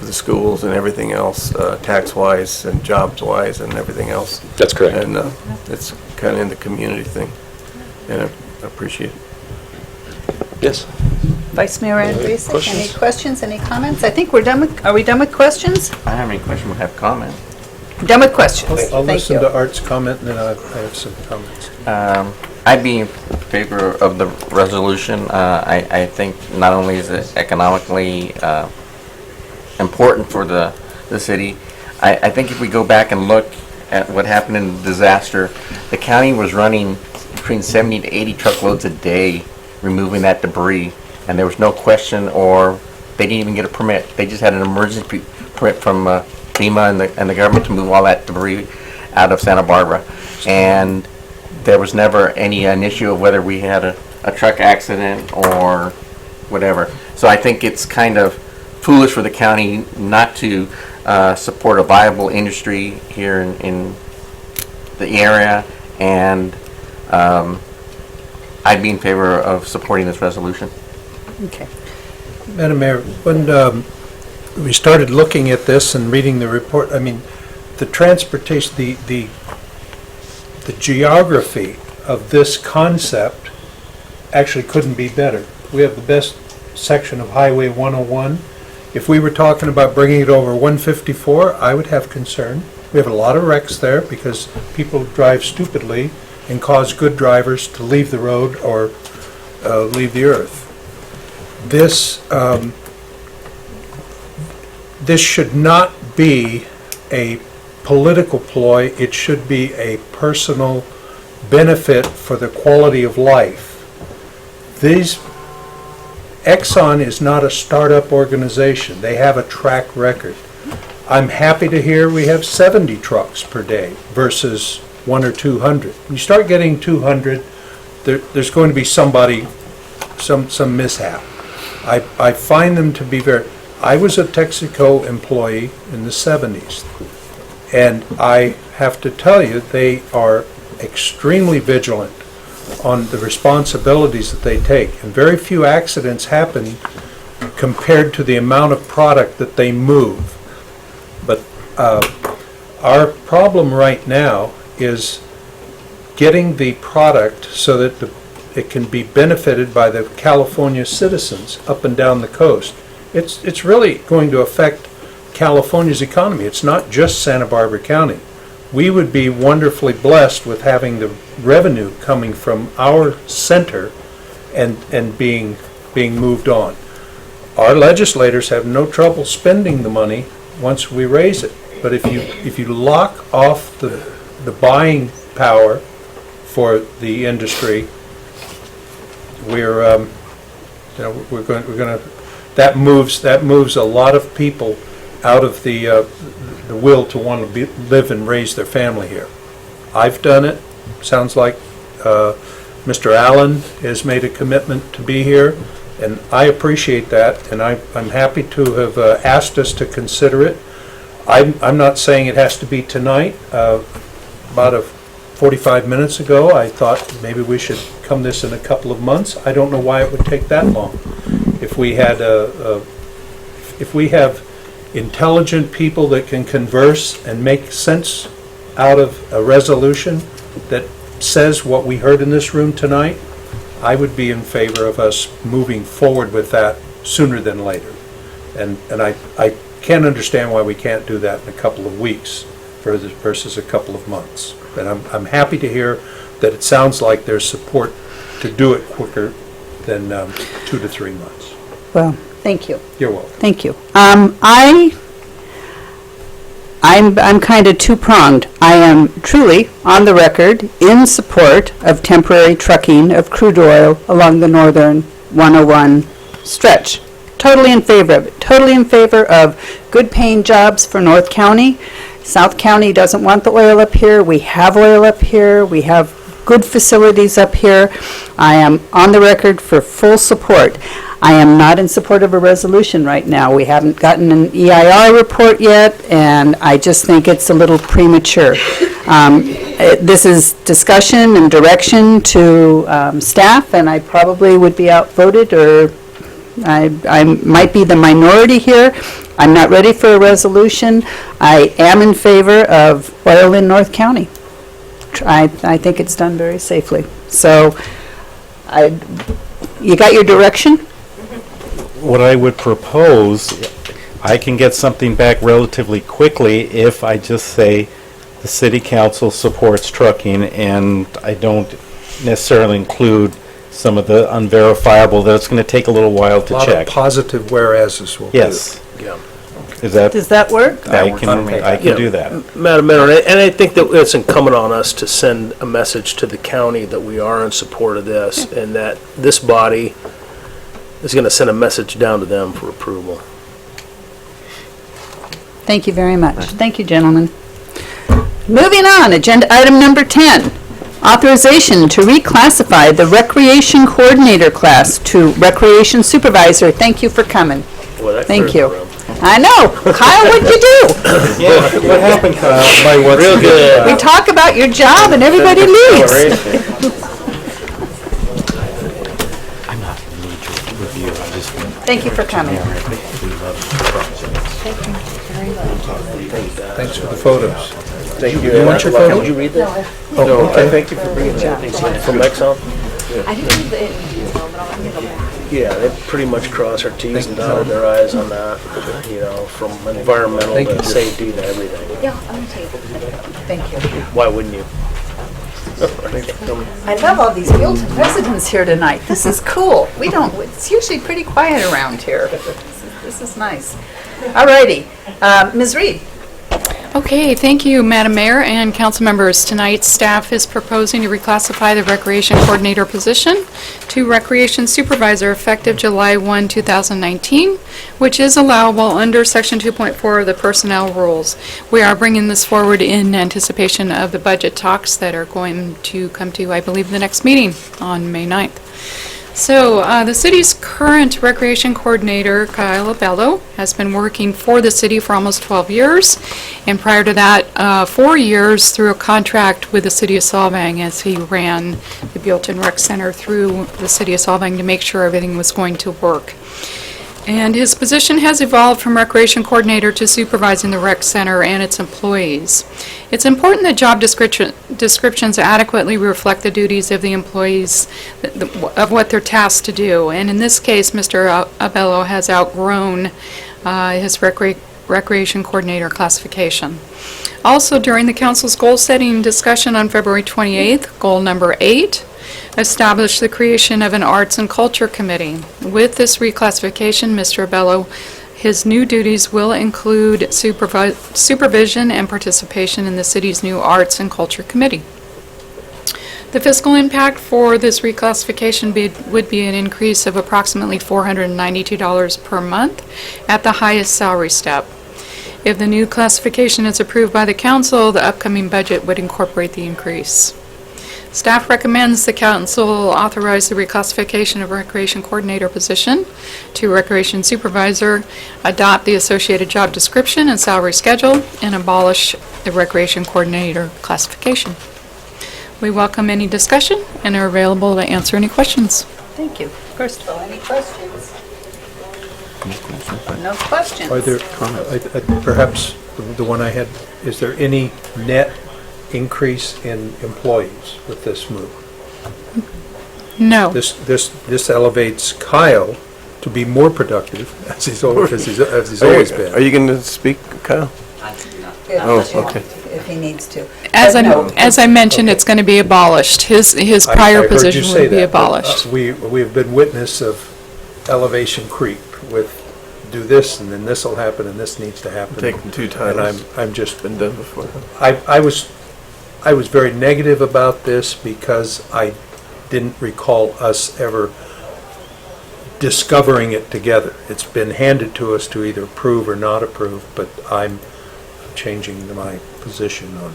the schools and everything else, tax-wise and jobs-wise and everything else. That's correct. And it's kind of in the community thing, and I appreciate it. Yes. Vice Mayor Andreessen, Questions? any questions, any comments? I think we're done with, are we done with questions? If I have any question, we'll have comment. Done with questions. I'll Thank listen you. to Art's comment, and then I have some comments. I'd be in favor of the resolution. I think not only is it economically important for the city, I think if we go back and look at what happened in the disaster, the county was running between 70 to 80 truckloads a day removing that debris, and there was no question, or they didn't even get a permit. They just had an emergency permit from FEMA and the government to move all that debris out of Santa Barbara. And there was never an issue of whether we had a truck accident or whatever. So I think it's kind of foolish for the county not to support a viable industry here in the area, and I'd be in favor of supporting this resolution. Okay. Madam Mayor, when we started looking at this and reading the report, I mean, the transportation, the geography of this concept actually couldn't be better. We have the best section of Highway 101. If we were talking about bringing it over 154, I would have concern. We have a lot of wrecks there because people drive stupidly and cause good drivers to leave the road or leave the earth. This should not be a political ploy. It should be a personal benefit for the quality of life. Exxon is not a startup organization. They have a track record. I'm happy to hear we have 70 trucks per day versus 100 or 200. When you start getting 200, there's going to be some mishap. I find them to be I was a Texaco employee in the 70s, and I have to tell you, they are extremely vigilant on the responsibilities that they take, and very few accidents happen compared to the amount of product that they move. But our problem right now is getting the product so that it can be benefited by the California citizens up and down the coast. It's really going to affect California's economy. It's not just Santa Barbara County. We would be wonderfully blessed with having the revenue coming from our center and being moved on. Our legislators have no trouble spending the money once we raise it. But if you lock off the buying power for the industry, we're going to that moves a lot of people out of the will to want to live and raise their family here. I've done it. Sounds like Mr. Allen has made a commitment to be here, and I appreciate that, and I'm happy to have asked us to consider it. I'm not saying it has to be tonight. About 45 minutes ago, I thought maybe we should come this in a couple of months. I don't know why it would take that long. If we had if we have intelligent people that can converse and make sense out of a resolution that says what we heard in this room tonight, I would be in favor of us moving forward with that sooner than later. And I can't understand why we can't do that in a couple of weeks versus a couple of months. But I'm happy to hear that it sounds like there's support to do it quicker than 2 to 3 months. Well, thank you. You're welcome. Thank you. I'm kind of two-pronged. I am truly, on the record, in support of temporary trucking of crude oil along the northern 101 stretch. Totally in favor of it. Totally in favor of good-paying jobs for North County. South County doesn't want the oil up here. We have oil up here. We have good facilities up here. I am on the record for full support. I am not in support of a resolution right now. We haven't gotten an EIR report yet, and I just think it's a little premature. This is discussion and direction to staff, and I probably would be outvoted, or I might be the minority here. I'm not ready for a resolution. I am in favor of oil in North County. I think it's done very safely. So, you got your direction? What I would propose, I can get something back relatively quickly if I just say the city council supports trucking, and I don't necessarily include some of the unverifiable that it's going to take a little while to A lot check. of positive whereases will do. Yes. Yeah. Is that? Does that work? I can do that. Madam Mayor, and I think that it's incumbent on us to send a message to the county that we are in support of this, and that this body is going to send a message down to them for approval. Thank you very much. Thank you, gentlemen. Moving on, agenda item number 10, authorization to reclassify the recreation coordinator class to recreation supervisor. Thank you for coming. Boy, that Thank clears you. the room. I know. Kyle, what'd you do? What happened, Kyle? Real good. We talk about your job and everybody leaves. I'm not going to need your review. I just want Thank you for coming. Thanks for the photos. Thank you. You want your photo? Did you read that? Oh, No, okay. thank you for bringing that. From Exxon? I didn't read the interview, but I'm going to go back. Yeah, they pretty much crossed their Ts and dotted their Is on that, you know, from environmental Thank to you. safety to everything. Yeah, I'm going to take it. Thank you. Why wouldn't you? I love all these Buellton residents here tonight. This is cool. It's usually pretty quiet around here. This is nice. All righty. Ms. Reed? Okay, thank you, Madam Mayor and council members. Tonight, staff is proposing to reclassify the recreation coordinator position to recreation supervisor effective July 1, 2019, which is allowable under Section 2.4 of the personnel rules. We are bringing this forward in anticipation of the budget talks that are going to come to, I believe, the next meeting on May 9th. So, the city's current recreation coordinator, Kyle Abello, has been working for the city for almost 12 years, and prior to that, 4 years through a contract with the city of Solvang as he ran the Buellton Rec Center through the city of Solvang to make sure everything was going to work. And his position has evolved from recreation coordinator to supervising the rec center and its employees. It's important that job descriptions adequately reflect the duties of the employees, of what they're tasked to do. And in this case, Mr. Abello has outgrown his recreation coordinator classification. Also, during the council's goal-setting discussion on February 28th, goal number 8, establish the creation of an Arts and Culture Committee. With this reclassification, Mr. Abello, his new duties will include supervision and participation in the city's new Arts and Culture Committee. The fiscal impact for this reclassification would be an increase of approximately $492 per month at the highest salary step. If the new classification is approved by the council, the upcoming budget would incorporate the increase. Staff recommends the council authorize the reclassification of recreation coordinator position to recreation supervisor, adopt the associated job description and salary schedule, and abolish the recreation coordinator classification. We welcome any discussion and are available to answer any questions. Thank you. First of all, any questions? No questions. Are there, perhaps the one I had, is there any net increase in employees with this move? No. This elevates Kyle to be more productive, as he's always been. Are you going to speak, Kyle? Oh, okay. If he needs to. As I mentioned, it's going to be abolished. His prior position would be abolished. We have been witness of elevation creep with do this and then this will happen and this needs to happen. Taken 2 times. And I'm just been done before. I was very negative about this because I didn't recall us ever discovering it together. It's been handed to us to either approve or not approve, but I'm changing my position on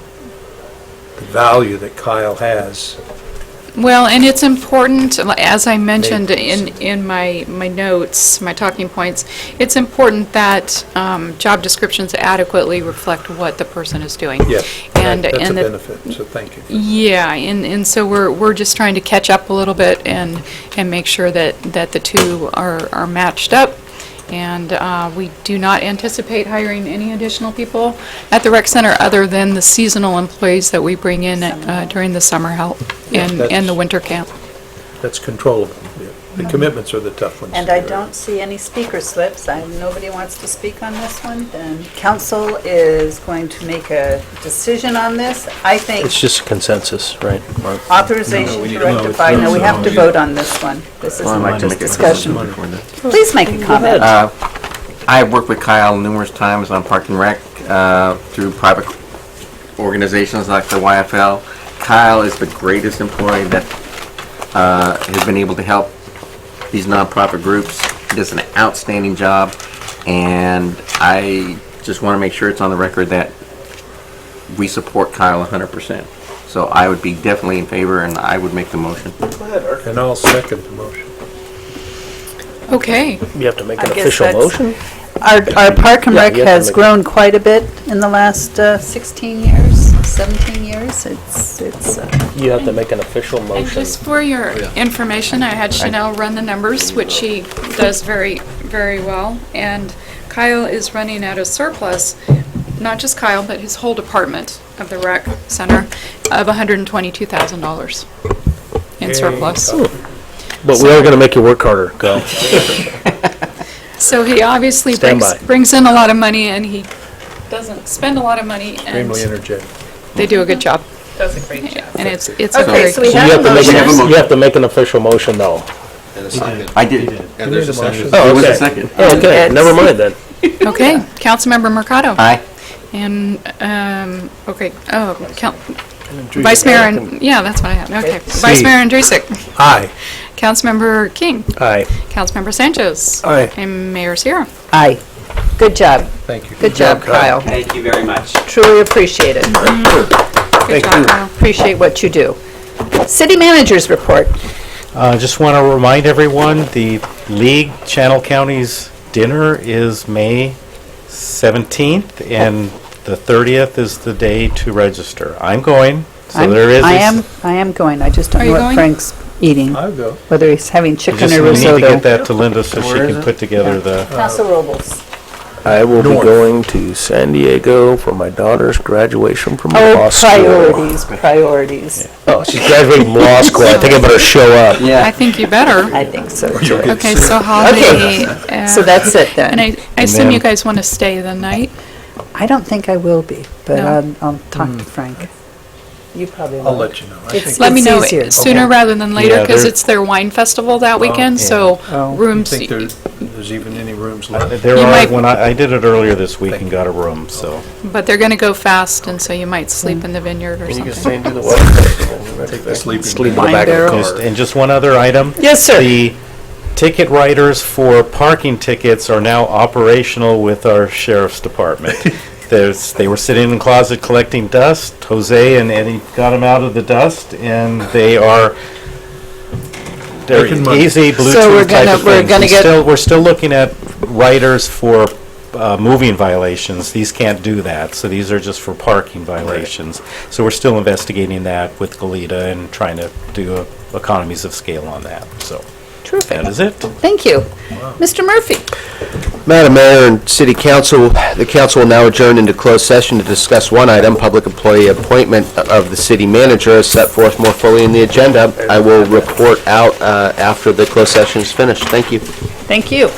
the value that Kyle has. Well, and it's important, as I mentioned in my notes, my talking points, it's important that job descriptions adequately reflect what the person is doing. Yes, and that's a benefit, so thank you. Yeah, and so we're just trying to catch up a little bit and make sure that the two are matched up And we do not anticipate hiring any additional people at the rec center other than the seasonal employees that we bring in during the summer help and the winter camp. That's controllable. The commitments are the tough ones. And I don't see any speaker slips. Nobody wants to speak on this one. Then council is going to make a decision on this. I think It's just a consensus, right, Mark? authorization to rectify, no, we have to vote on this one. This Well, I'd like isn't to just make a discussion. comment before that. Please make a comment. I've worked with Kyle numerous times on Park and Rec through private organizations like the YFL. Kyle is the greatest employee that has been able to help these nonprofit groups. He does an outstanding job, and I just want to make sure it's on the record that we support Kyle 100%. So I would be definitely in favor, and I would make the motion. And I'll second the motion. Okay. You have to make an I guess official that's- motion? Our Park and Yeah, Rec you have to has make- grown quite a bit in the last 16 years, 17 years. It's You have to make an official And motion. just for your information, I had Chanel run the numbers, which she does very, very well. And Kyle is running at a surplus, not just Kyle, but his whole department of the rec center, of $122,000 in surplus. But we are going to make you work harder. Go. So he obviously Stand brings, by. brings in a lot of money, and he doesn't spend a lot of money, Extremely and energetic. they do a good job. does a great job. And it's a Okay, very... so we So have you a have to make motion. you have to make an official motion, though. I did. And there's a second. Oh, There was a okay. second. Okay, never mind then. Okay, Councilmember Mercado. Aye. And, Vice Mayor, and yeah, that's what I had, okay. Vice Mayor Andrusik. Aye. Councilmember King. Aye. Councilmember Sanchez. Aye. And Mayor Sierra. Aye. Good job. Thank you. Good job, Kyle. Thank you very much. Truly appreciate it. Good job, Kyle. Appreciate what you do. City Manager's Report. Just want to remind everyone, the League Channel Counties dinner is May 17th, and the 30th is the day to register. I'm going, so there is... I am going. I just don't Are know you what going? Frank's eating. I'll go. Whether he's having You chicken just or need risotto. to get that to Linda so she can put together the... Paso Robles. I will North. be going to San Diego for my daughter's graduation from law Oh, school. priorities. Oh, she's graduating from law school. I think I better show up. I think you better. I think so too. Okay, so holiday... So that's it then. And I assume you guys want to stay the night? I don't think I will be, but No. I'll talk to Frank. You probably will. I'll let you know. I It's- think- Let me it's know easier. sooner rather than later, Yeah, because there- it's their wine festival that weekend, yeah. so Oh. I rooms... think there's even any rooms left. There You are, might- when I did it earlier this week and got a room, so... But they're going to go fast, and so you might sleep in the vineyard or And you can something. stay and do the wedding festival. Take the sleeping Sleep in the Wine back of the barrel. car. And just one other item. Yes, sir. The ticket writers for parking tickets are now operational with our sheriff's department. They were sitting in the closet collecting dust. Jose and Eddie got them out of the dust, and they're Making money. easy So Bluetooth type of we're things. gonna get- We're still looking at writers for moving violations. These can't do that, so these are just for parking violations. So we're still investigating that with Goleta and trying to do economies of scale on that, so. Terrific. That is it. Thank you. Mr. Murphy. Madam Mayor and City Council, the council will now adjourn into closed session to discuss one item, public employee appointment of the city manager, as set forth more fully in the agenda. I will report out after the closed session is finished. Thank you. Thank you.